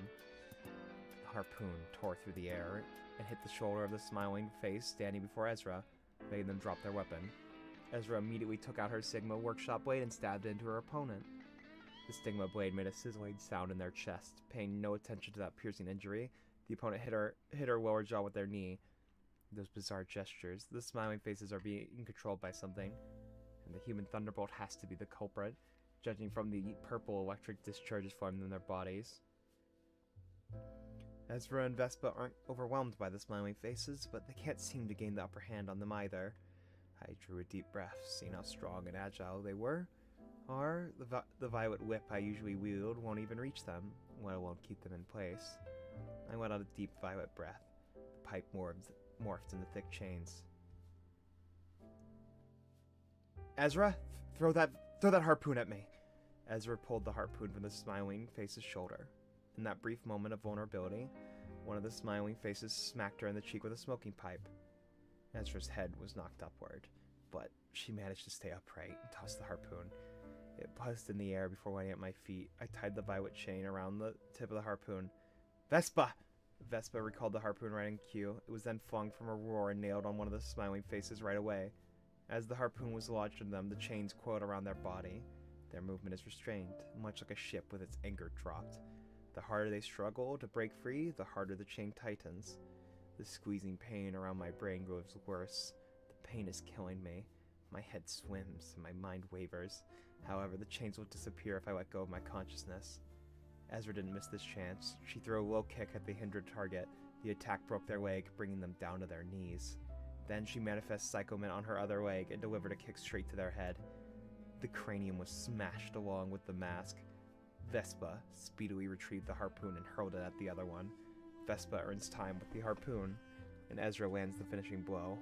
The harpoon tore through the air and hit the shoulder of the smiling face standing before Ezra, making them drop their weapon. Ezra immediately took out her Sigma Workshop blade and stabbed it into her opponent. The Stigma blade made a sizzling sound in their chest. Paying no attention to that piercing injury, the opponent hit her lower jaw with their knee. Those bizarre gestures. The smiling faces are being controlled by something, and the human thunderbolt has to be the culprit, judging from the purple electric discharges formed in their bodies. Ezra and Vespa aren't overwhelmed by the smiling faces, but they can't seem to gain the upper hand on them either. I drew a deep breath, seeing how strong and agile they were. Or the violet whip I usually wield won't even reach them, let alone keep them in place. I let out a deep violet breath. The pipe morphed into thick chains. Ezra, throw that harpoon at me. Ezra pulled the harpoon from the smiling face's shoulder. In that brief moment of vulnerability, one of the smiling faces smacked her in the cheek with a smoking pipe. Ezra's head was knocked upward, but she managed to stay upright and toss the harpoon. It buzzed in the air before landing at my feet. I tied the violet chain around the tip of the harpoon. Vespa! Vespa recalled the harpoon right in cue. It was then flung from a roar and nailed on one of the smiling faces right away. As the harpoon was lodged in them, the chains coiled around their body. Their movement is restrained, much like a ship with its anchor dropped. The harder they struggle to break free, the harder the chain tightens. The squeezing pain around my brain grows worse. The pain is killing me. My head swims and my mind wavers. However, the chains will disappear if I let go of my consciousness. Ezra didn't miss this chance. She threw a low kick at the hindered target. The attack broke their leg, bringing them down to their knees. Then she manifests Psychomint on her other leg and delivered a kick straight to their head. The cranium was smashed along with the mask. Vespa speedily retrieved the harpoon and hurled it at the other one. Vespa earns time with the harpoon, and Ezra lands the finishing blow.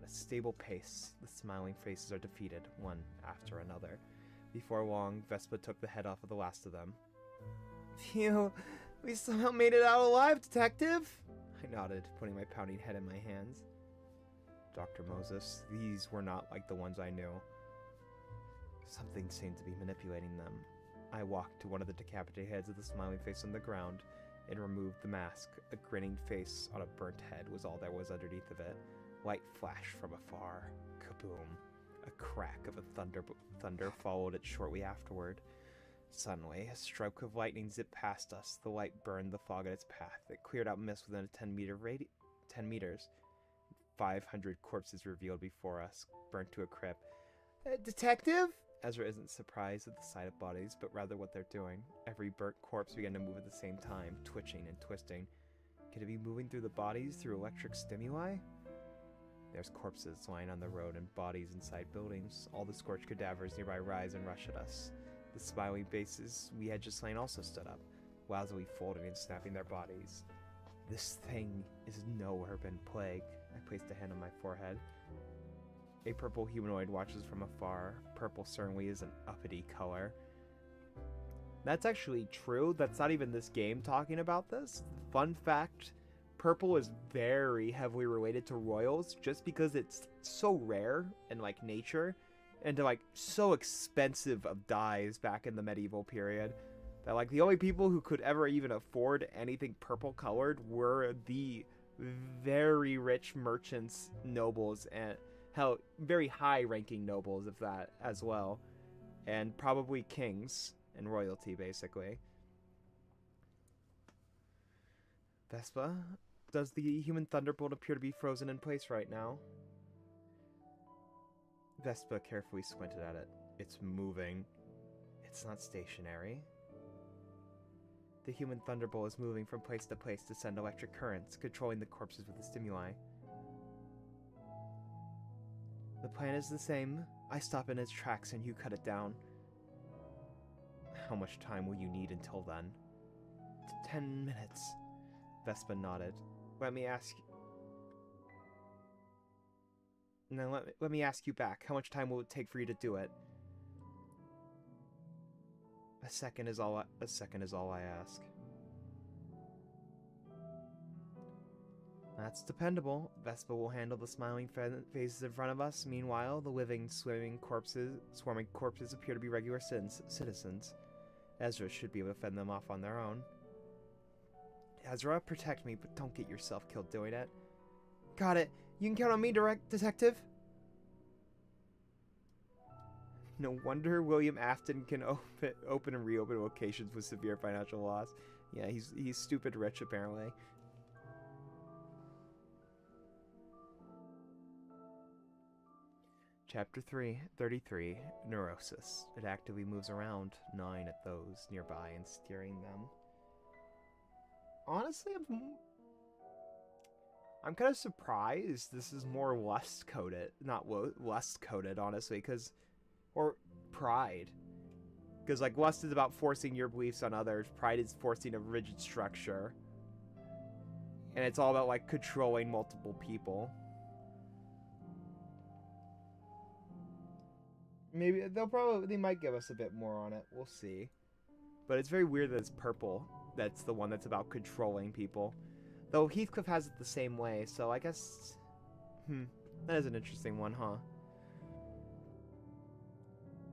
At a stable pace, the smiling faces are defeated, one after another. Before long, Vespa took the head off of the last of them. Phew, we somehow made it out alive, Detective! I nodded, putting my pounding head in my hands. Dr. Moses, these were not like the ones I knew. Something seemed to be manipulating them. I walked to one of the decapitated heads of the smiling face on the ground and removed the mask. A grinning face on a burnt head was all there was underneath of it. Light flashed from afar. Kaboom. A crack of a thunder followed it shortly afterward. Suddenly, a stroke of lightning zipped past us. The light burned the fog in its path. It cleared out mist within a 10 meters. 500 corpses revealed before us, burnt to a crisp. Detective? Ezra isn't surprised at the sight of bodies, but rather what they're doing. Every burnt corpse began to move at the same time, twitching and twisting. Could it be moving through the bodies through electric stimuli? There's corpses lying on the road and bodies inside buildings. All the scorched cadavers nearby rise and rush at us. The smiling faces we had just slain also stood up, lazily folding and snapping their bodies. This thing is no urban plague. I placed a hand on my forehead. A purple humanoid watches from afar. Purple certainly is an uppity color. That's actually true. That's not even this game talking about this. Fun fact, purple is very heavily related to royals just because it's so rare in like nature and like so expensive of dyes back in the medieval period that like the only people who could ever even afford anything purple colored were the very rich merchants, nobles, and hell, very high-ranking nobles, if that, as well. And probably kings and royalty, basically. Vespa, does the human thunderbolt appear to be frozen in place right now? Vespa carefully squinted at it. It's moving. It's not stationary. The human thunderbolt is moving from place to place to send electric currents, controlling the corpses with the stimuli. The plan is the same. I stop in its tracks and you cut it down. How much time will you need until then? 10 minutes. Vespa nodded. Let me ask you back. How much time will it take for you to do it? A second is all I ask. That's dependable. Vespa will handle the smiling faces in front of us. Meanwhile, the living, swarming corpses appear to be regular citizens. Ezra should be able to fend them off on their own. Ezra, protect me, but don't get yourself killed doing it. Got it. You can count on me, Detective. No wonder William Afton can open and reopen locations with severe financial loss. Yeah, he's stupid rich, apparently. Chapter 33, Neurosis. It actively moves around, gnawing at those nearby and steering them. Honestly, I'm kind of surprised this is more lust-coded. Not lust-coded, honestly, or pride. Because, like, lust is about forcing your beliefs on others. Pride is forcing a rigid structure. And it's all about, like, controlling multiple people. Maybe they might give us a bit more on it. We'll see. But it's very weird that it's purple. That's the one that's about controlling people. Though Heathcliff has it the same way, so I guess... that is an interesting one, huh?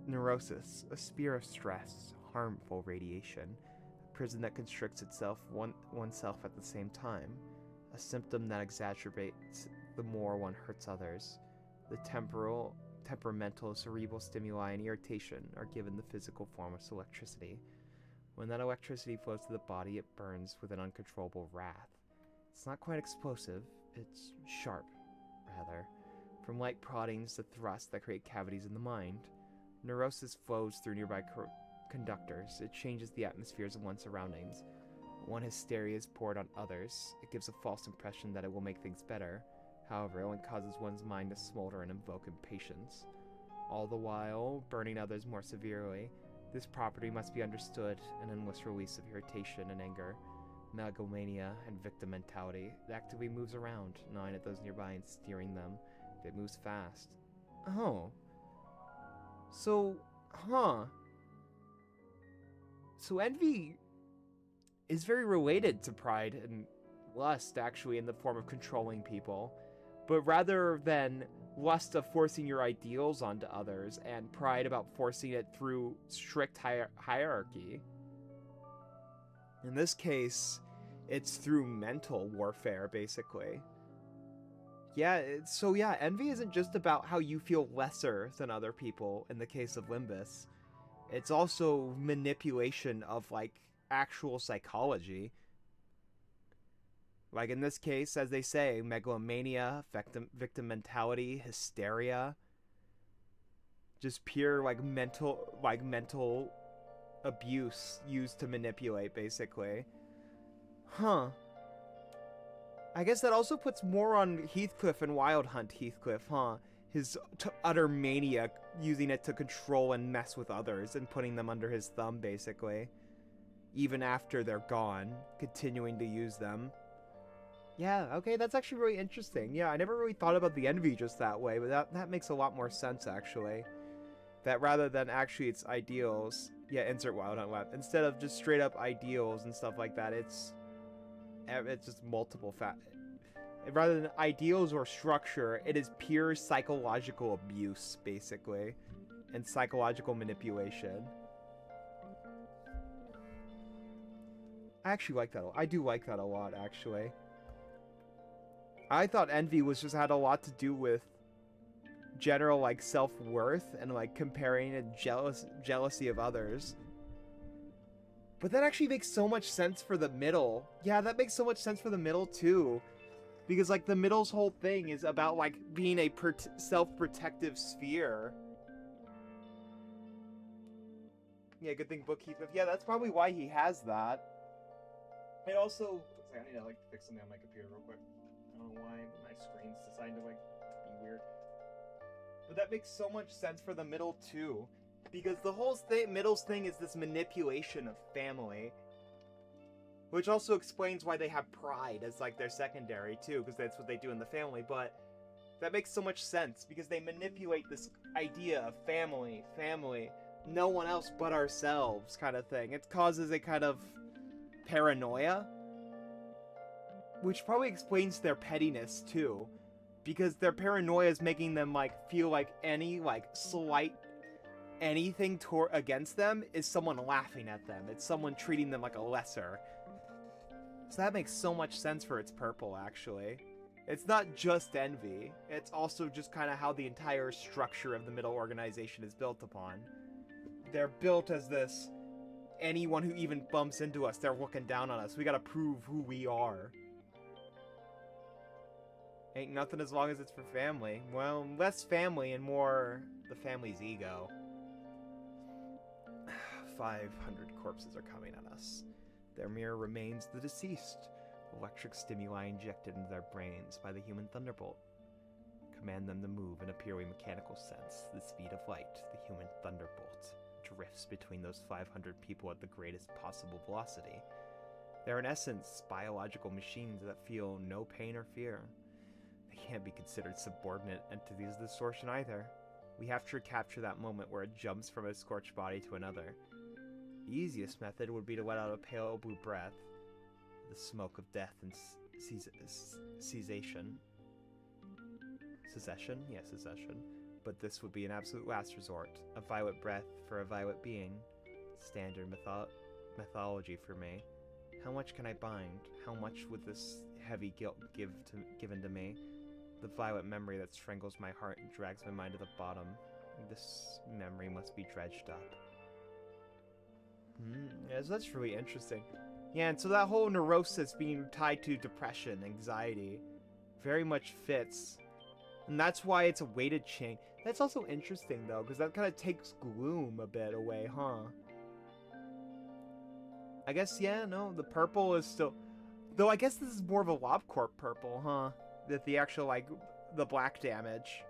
Neurosis, a spear of stress, harmful radiation, a prison that constricts oneself at the same time, a symptom that exacerbates the more one hurts others. The temperamental, cerebral stimuli and irritation are given the physical form of electricity. When that electricity flows to the body, it burns with an uncontrollable wrath. It's not quite explosive, it's sharp, rather, from light proddings to thrusts that create cavities in the mind. Neurosis flows through nearby conductors. It changes the atmospheres of one's surroundings. When hysteria is poured on others, it gives a false impression that it will make things better. However, it only causes one's mind to smolder and invoke impatience. All the while, burning others more severely. This property must be understood, an endless release of irritation and anger. Megalomania and victim mentality. It actively moves around, gnawing at those nearby and steering them. It moves fast. Oh. So, So envy is very related to pride and lust, actually, in the form of controlling people. But rather than lust of forcing your ideals onto others, and pride about forcing it through strict hierarchy. In this case, it's through mental warfare, basically. Yeah, envy isn't just about how you feel lesser than other people in the case of Limbus. It's also manipulation of, like, actual psychology. Like in this case, as they say, megalomania, victim mentality, hysteria. Just pure, mental abuse used to manipulate, basically. Huh. I guess that also puts more on Heathcliff and Wild Hunt Heathcliff, huh? His utter mania, using it to control and mess with others and putting them under his thumb, basically. Even after they're gone, continuing to use them. Yeah, okay, that's actually really interesting. Yeah, I never really thought about the envy just that way, but that makes a lot more sense, actually. That rather than actually its ideals, yeah, insert Wild Hunt Web, instead of just straight up ideals and stuff like that, it's just multiple rather than ideals or structure, it is pure psychological abuse, basically, and psychological manipulation. I actually like that. I do like that a lot, actually. I thought envy just had a lot to do with general, like, self-worth and, like, comparing and jealousy of others. But that actually makes so much sense for the middle. Yeah, that makes so much sense for the middle, too. Because, like, the middle's whole thing is about, like, being a self-protective sphere. Yeah, good thing Book Heathcliff. Yeah, that's probably why he has that. It also... I need to, like, fix something on my computer real quick. I don't know why my screen's deciding to, like, be weird. But that makes so much sense for the middle, too. Because the whole middle's thing is this manipulation of family. Which also explains why they have pride as, like, their secondary, too. Because that's what they do in the family. But that makes so much sense. Because they manipulate this idea of family, no one else but ourselves kind of thing. It causes a kind of paranoia. Which probably explains their pettiness, too. Because their paranoia is making them, like, feel like any, like, slight anything against them is someone laughing at them. It's someone treating them like a lesser. So that makes so much sense for its purple, actually. It's not just envy. It's also just kind of how the entire structure of the middle organization is built upon. They're built as this, anyone who even bumps into us, they're looking down on us. We gotta prove who we are. Ain't nothing as long as it's for family. Well, less family and more the family's ego. 500 corpses are coming at us. Their mirror remains the deceased. Electric stimuli injected into their brains by the human thunderbolt. Command them to move in a purely mechanical sense. The speed of light, the human thunderbolt, drifts between those 500 people at the greatest possible velocity. They're in essence biological machines that feel no pain or fear. They can't be considered subordinate entities of distortion either. We have to capture that moment where it jumps from a scorched body to another. The easiest method would be to let out a pale blue breath, the smoke of death and cessation. Secession? Yeah, secession. But this would be an absolute last resort. A violet breath for a violet being. Standard mythology for me. How much can I bind? How much would this heavy guilt given to me? The violet memory that strangles my heart and drags my mind to the bottom. This memory must be dredged up. Yeah, so that's really interesting. Yeah, and so that whole neurosis being tied to depression, anxiety, very much fits. And that's why it's a weighted chain. That's also interesting, though, because that kind of takes gloom a bit away, huh? I guess, yeah, no, the purple is still... Though I guess this is more of a LobCorp purple, huh? That the actual, like, the black damage.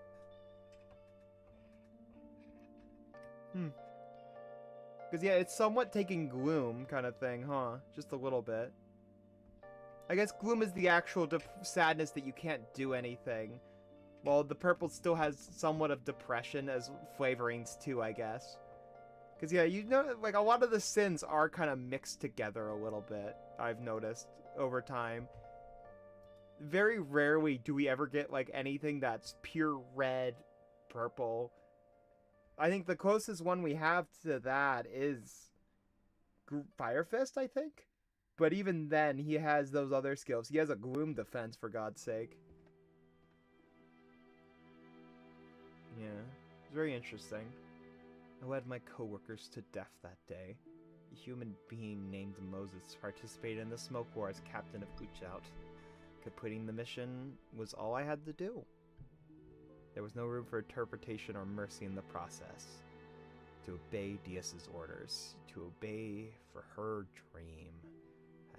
Because, yeah, it's somewhat taking Gloom kind of thing, huh? Just a little bit. I guess Gloom is the actual sadness that you can't do anything. Well, the purple still has somewhat of depression as flavorings too, I guess. Because, yeah, you know, like, a lot of the sins are kind of mixed together a little bit, I've noticed, over time. Very rarely do we ever get, like, anything that's pure red, purple. I think the closest one we have to that is Fire Fist, I think? But even then, he has those other skills. He has a Gloom defense, for God's sake. Yeah, it's very interesting. I led my coworkers to death that day. A human being named Moses participated in the smoke war as captain of Uchout. Completing the mission was all I had to do. There was no room for interpretation or mercy in the process. To obey Diaz's orders, to obey for her dream.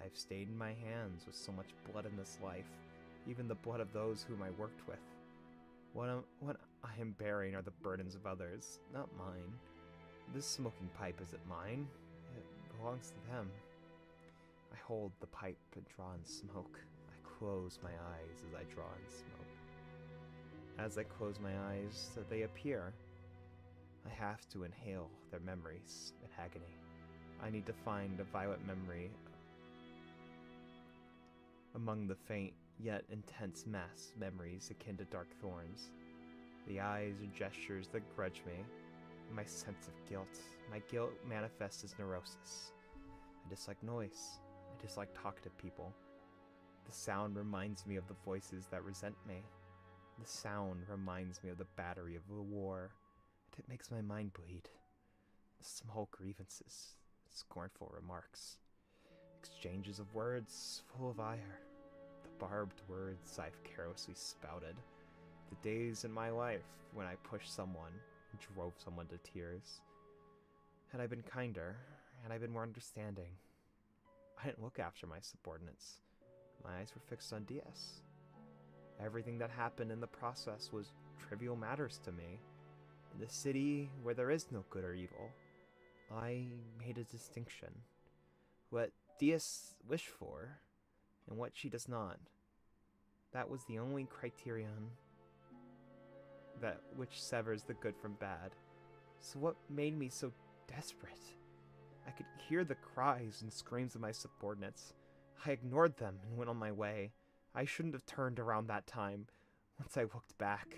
I've stained my hands with so much blood in this life, even the blood of those whom I worked with. What I am bearing are the burdens of others, not mine. This smoking pipe isn't mine. It belongs to them. I hold the pipe and draw in smoke. I close my eyes as I draw in smoke. As I close my eyes, they appear. I have to inhale their memories in agony. I need to find a violet memory among the faint yet intense mass memories akin to dark thorns. The eyes and gestures that grudge me. My sense of guilt. My guilt manifests as neurosis. I dislike noise. I dislike talking to people. The sound reminds me of the voices that resent me. The sound reminds me of the battery of the war. And it makes my mind bleed. Small grievances. Scornful remarks. Exchanges of words full of ire. The barbed words I've carelessly spouted. The days in my life when I pushed someone and drove someone to tears. Had I been kinder, had I been more understanding, I didn't look after my subordinates. My eyes were fixed on Diaz. Everything that happened in the process was trivial matters to me. In the city where there is no good or evil, I made a distinction. What Diaz wished for, and what she does not. That was the only criterion that which severs the good from bad. So what made me so desperate? I could hear the cries and screams of my subordinates. I ignored them and went on my way. I shouldn't have turned around that time. Once I looked back,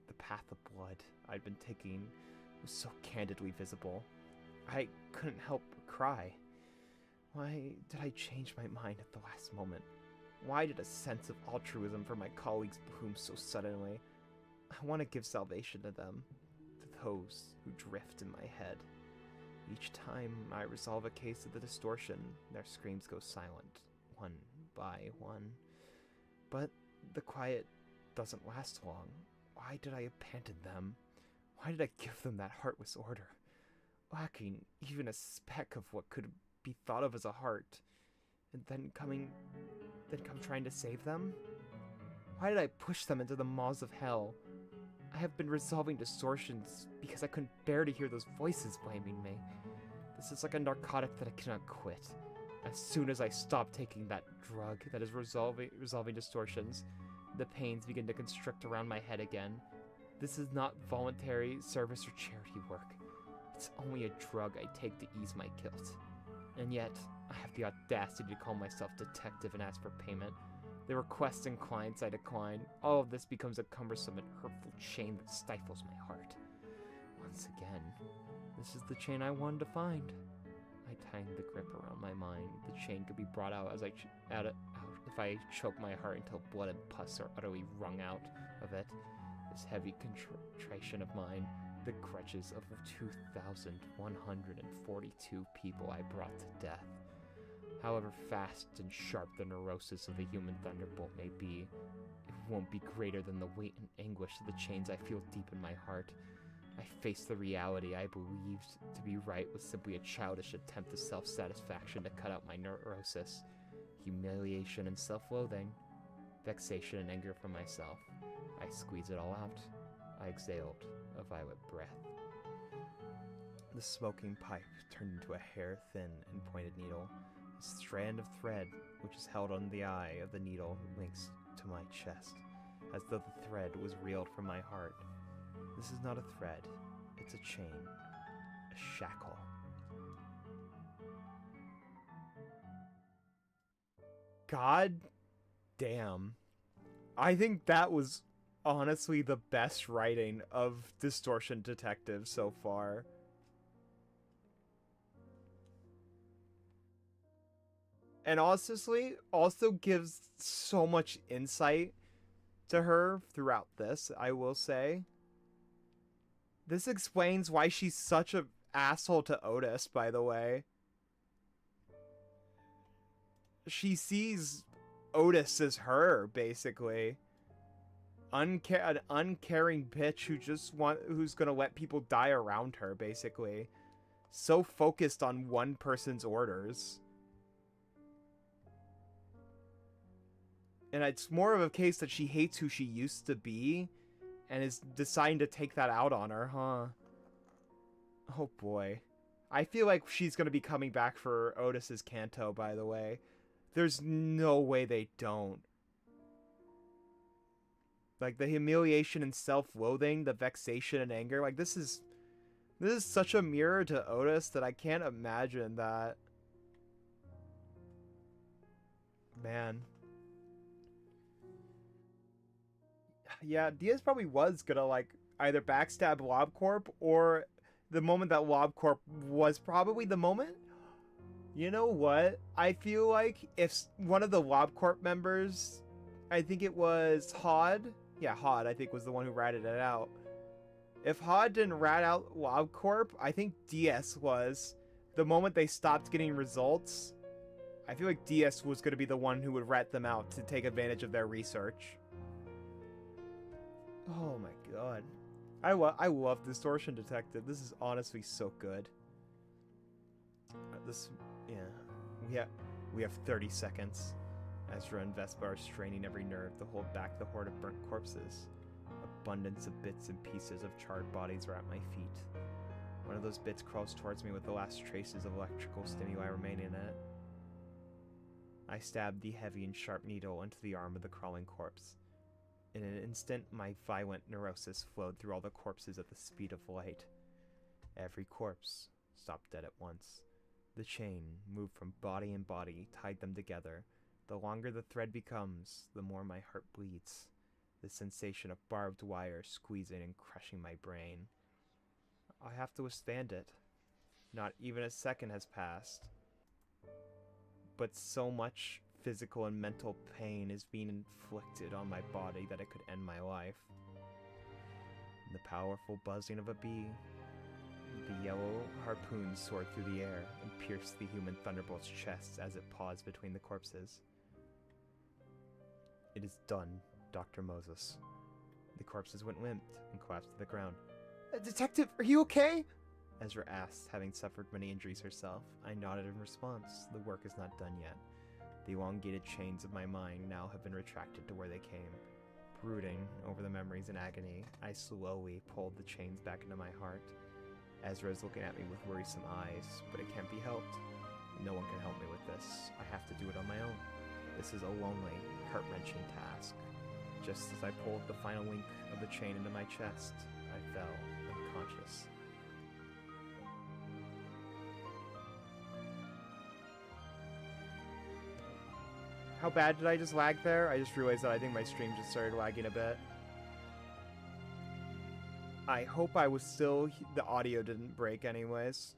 the path of blood I'd been taking was so candidly visible. I couldn't help but cry. Why did I change my mind at the last moment? Why did a sense of altruism for my colleagues bloom so suddenly? I want to give salvation to them, to those who drift in my head. Each time I resolve a case of the distortion, their screams go silent, one by one. But the quiet doesn't last long. Why did I abandon them? Why did I give them that heartless order? Lacking even a speck of what could be thought of as a heart, and then come trying to save them? Why did I push them into the maws of hell? I have been resolving distortions because I couldn't bear to hear those voices blaming me. This is like a narcotic that I cannot quit. As soon as I stop taking that drug that is resolving distortions, the pains begin to constrict around my head again. This is not voluntary service or charity work. It's only a drug I take to ease my guilt. And yet, I have the audacity to call myself detective and ask for payment. The requests and clients I decline. All of this becomes a cumbersome and hurtful chain that stifles my heart. Once again, this is the chain I wanted to find. I tightened the grip around my mind. The chain could be brought out as if I choke my heart until blood and pus are utterly wrung out of it. This heavy contrition of mine, the grudges of 2,142 people I brought to death. However fast and sharp the neurosis of the human thunderbolt may be, it won't be greater than the weight and anguish of the chains I feel deep in my heart. I faced the reality I believed to be right was simply a childish attempt of self-satisfaction to cut out my neurosis, humiliation and self-loathing, vexation and anger from myself. I squeezed it all out. I exhaled a violet breath. The smoking pipe turned into a hair-thin and pointed needle. A strand of thread, which is held on the eye of the needle, links to my chest, as though the thread was reeled from my heart. This is not a thread, it's a chain, a shackle. God damn. I think that was honestly the best writing of Distortion Detective so far. And honestly, also gives so much insight to her throughout this, I will say. This explains why she's such an asshole to Otis, by the way. She sees Otis as her, basically. An uncaring bitch who's gonna let people die around her, basically. So focused on one person's orders. And it's more of a case that she hates who she used to be and is deciding to take that out on her, huh? Oh boy. I feel like she's going to be coming back for Otis's Kanto, by the way. There's no way they don't. Like, the humiliation and self-loathing, the vexation and anger, like, this is such a mirror to Otis that I can't imagine that. Man. Yeah, Diaz probably was gonna, like, either backstab LobCorp, or the moment that LobCorp was probably the moment. You know what? I feel like if one of the LobCorp members, I think it was Hod. Yeah, Hod, I think, was the one who ratted it out. If Hod didn't rat out LobCorp, I think DS was. The moment they stopped getting results, I feel like DS was going to be the one who would rat them out to take advantage of their research. Oh my god. I love Distortion Detective. This is honestly so good. Yeah. We have 30 seconds. Ezra and Vespa are straining every nerve to hold back the horde of burnt corpses. Abundance of bits and pieces of charred bodies are at my feet. One of those bits crawls towards me with the last traces of electrical stimuli remaining in it. I stab the heavy and sharp needle into the arm of the crawling corpse. In an instant, my violent neurosis flowed through all the corpses at the speed of light. Every corpse stopped dead at once. The chain moved from body and body, tied them together. The longer the thread becomes, the more my heart bleeds. The sensation of barbed wire squeezing and crushing my brain. I have to withstand it. Not even a second has passed. But so much physical and mental pain is being inflicted on my body that it could end my life. The powerful buzzing of a bee. The yellow harpoon soared through the air and pierced the human thunderbolt's chest as it paused between the corpses. It is done, Dr. Moses. The corpses went limp and collapsed to the ground. Detective, are you okay? Ezra asked, having suffered many injuries herself. I nodded in response. The work is not done yet. The elongated chains of my mind now have been retracted to where they came. Brooding over the memories in agony, I slowly pulled the chains back into my heart. Ezra is looking at me with worrisome eyes, but it can't be helped. No one can help me with this. I have to do it on my own. This is a lonely, heart-wrenching task. Just as I pulled the final link of the chain into my chest, I fell unconscious. How bad did I just lag there? I just realized that I think my stream just started lagging a bit. I hope I was still... the audio didn't break anyways.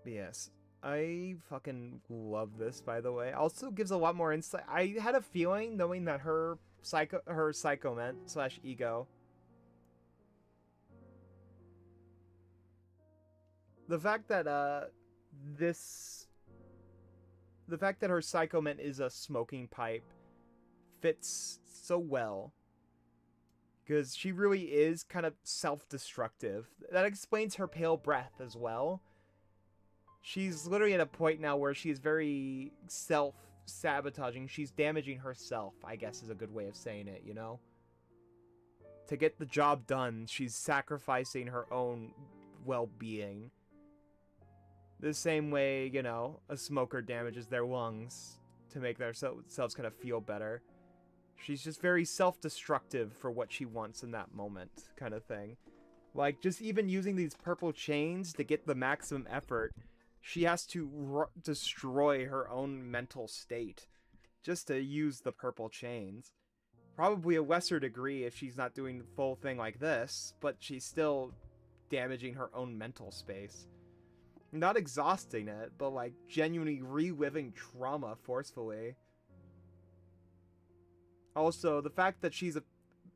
But yes. I fucking love this, by the way. Also gives a lot more insight. I had a feeling, knowing that her psychoment / ego. The fact that the fact that her psychoment is a smoking pipe fits so well. Because she really is kind of self-destructive. That explains her pale breath as well. She's literally at a point now where she's very self-sabotaging. She's damaging herself, I guess is a good way of saying it, you know? To get the job done, she's sacrificing her own well-being. The same way, you know, a smoker damages their lungs to make themselves kind of feel better. She's just very self-destructive for what she wants in that moment, kind of thing. Like, just even using these purple chains to get the maximum effort, she has to destroy her own mental state just to use the purple chains. Probably a lesser degree if she's not doing the full thing like this, but she's still damaging her own mental space. Not exhausting it, but like genuinely reliving trauma forcefully. Also, the fact that she's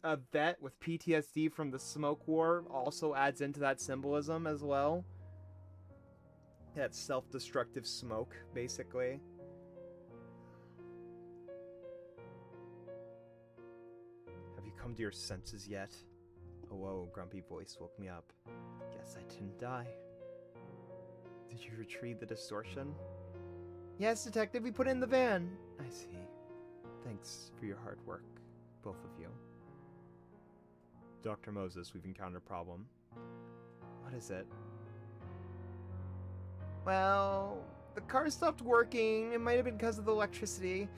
a vet with PTSD from the smoke war also adds into that symbolism as well. That self-destructive smoke, basically. Have you come to your senses yet? A low, grumpy voice woke me up. Guess I didn't die. Did you retrieve the distortion? Yes, Detective, we put it in the van. I see. Thanks for your hard work, both of you. Dr. Moses, we've encountered a problem. What is it? Well, the car stopped working. It might have been because of the electricity,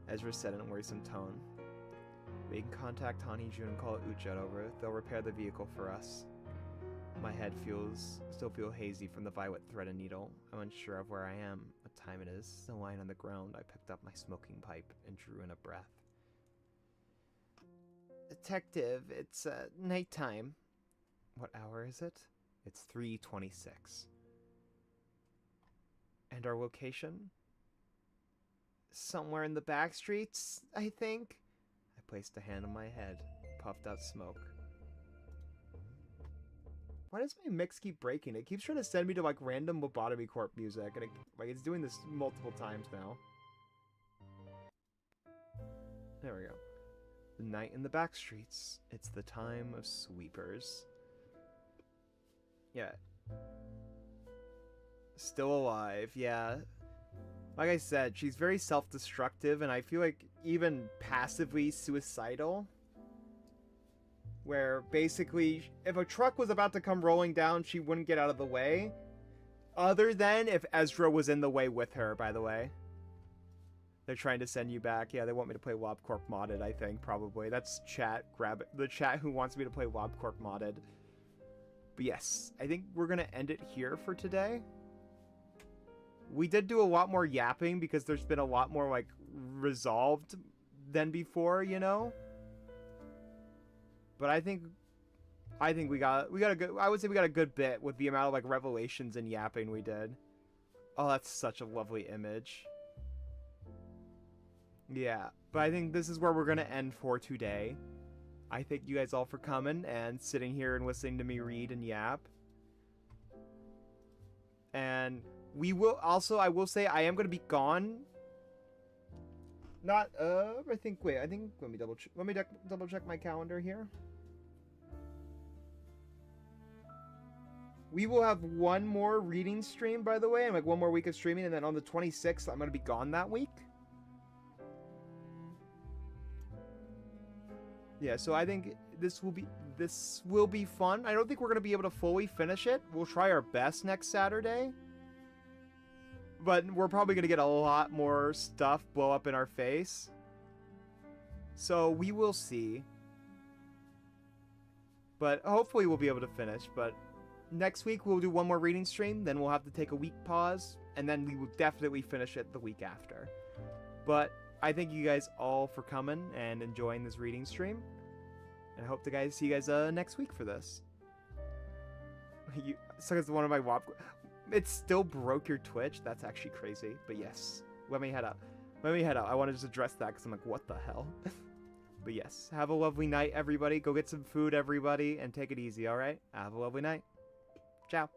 Ezra said in a worrisome tone. We can contact Hanijun and call it Uchat over it. They'll repair the vehicle for us. My head still feel hazy from the violet thread and needle. I'm unsure of where I am, what time it is. Still lying on the ground, I picked up my smoking pipe and drew in a breath. Detective, it's nighttime. What hour is it? It's 3:26. And our location? Somewhere in the back streets, I think? I placed a hand on my head, puffed out smoke. Why does my mix keep breaking? It keeps trying to send me to like random Lobotomy Corp music, and it's doing this multiple times now. There we go. The night in the back streets. It's the time of sweepers. Yeah. Still alive, yeah. Like I said, she's very self-destructive, and I feel like even passively suicidal. Where basically, if a truck was about to come rolling down, she wouldn't get out of the way. Other than if Ezra was in the way with her, by the way. They're trying to send you back. Yeah, they want me to play LobCorp Modded, I think, probably. That's chat. Grab it. The chat who wants me to play LobCorp Modded. But yes, I think we're going to end it here for today. We did do a lot more yapping because there's been a lot more, like, resolved than before, you know? But I think we got a good, I would say we got a good bit with the amount of like revelations and yapping we did. Oh, that's such a lovely image. Yeah, but I think this is where we're gonna end for today. I thank you guys all for coming and sitting here and listening to me read and yap. And we will also, I will say I am gonna be gone. Not I think let me double check my calendar here. We will have one more reading stream, by the way, and like one more week of streaming, and then on the 26th I'm gonna be gone that week. Yeah, so I think this will be fun. I don't think we're gonna be able to fully finish it. We'll try our best next Saturday. But we're probably going to get a lot more stuff blow up in our face. So we will see. But hopefully we'll be able to finish. But next week we'll do one more reading stream. Then we'll have to take a week pause. And then we will definitely finish it the week after. But I thank you guys all for coming and enjoying this reading stream. And I hope to see you guys next week for this. So it's one of my WAP... It still broke your Twitch? That's actually crazy. But yes, let me head out. I want to just address that because I'm like, what the hell? But yes, have a lovely night, everybody. Go get some food, everybody, and take it easy, all right? Have a lovely night. Ciao.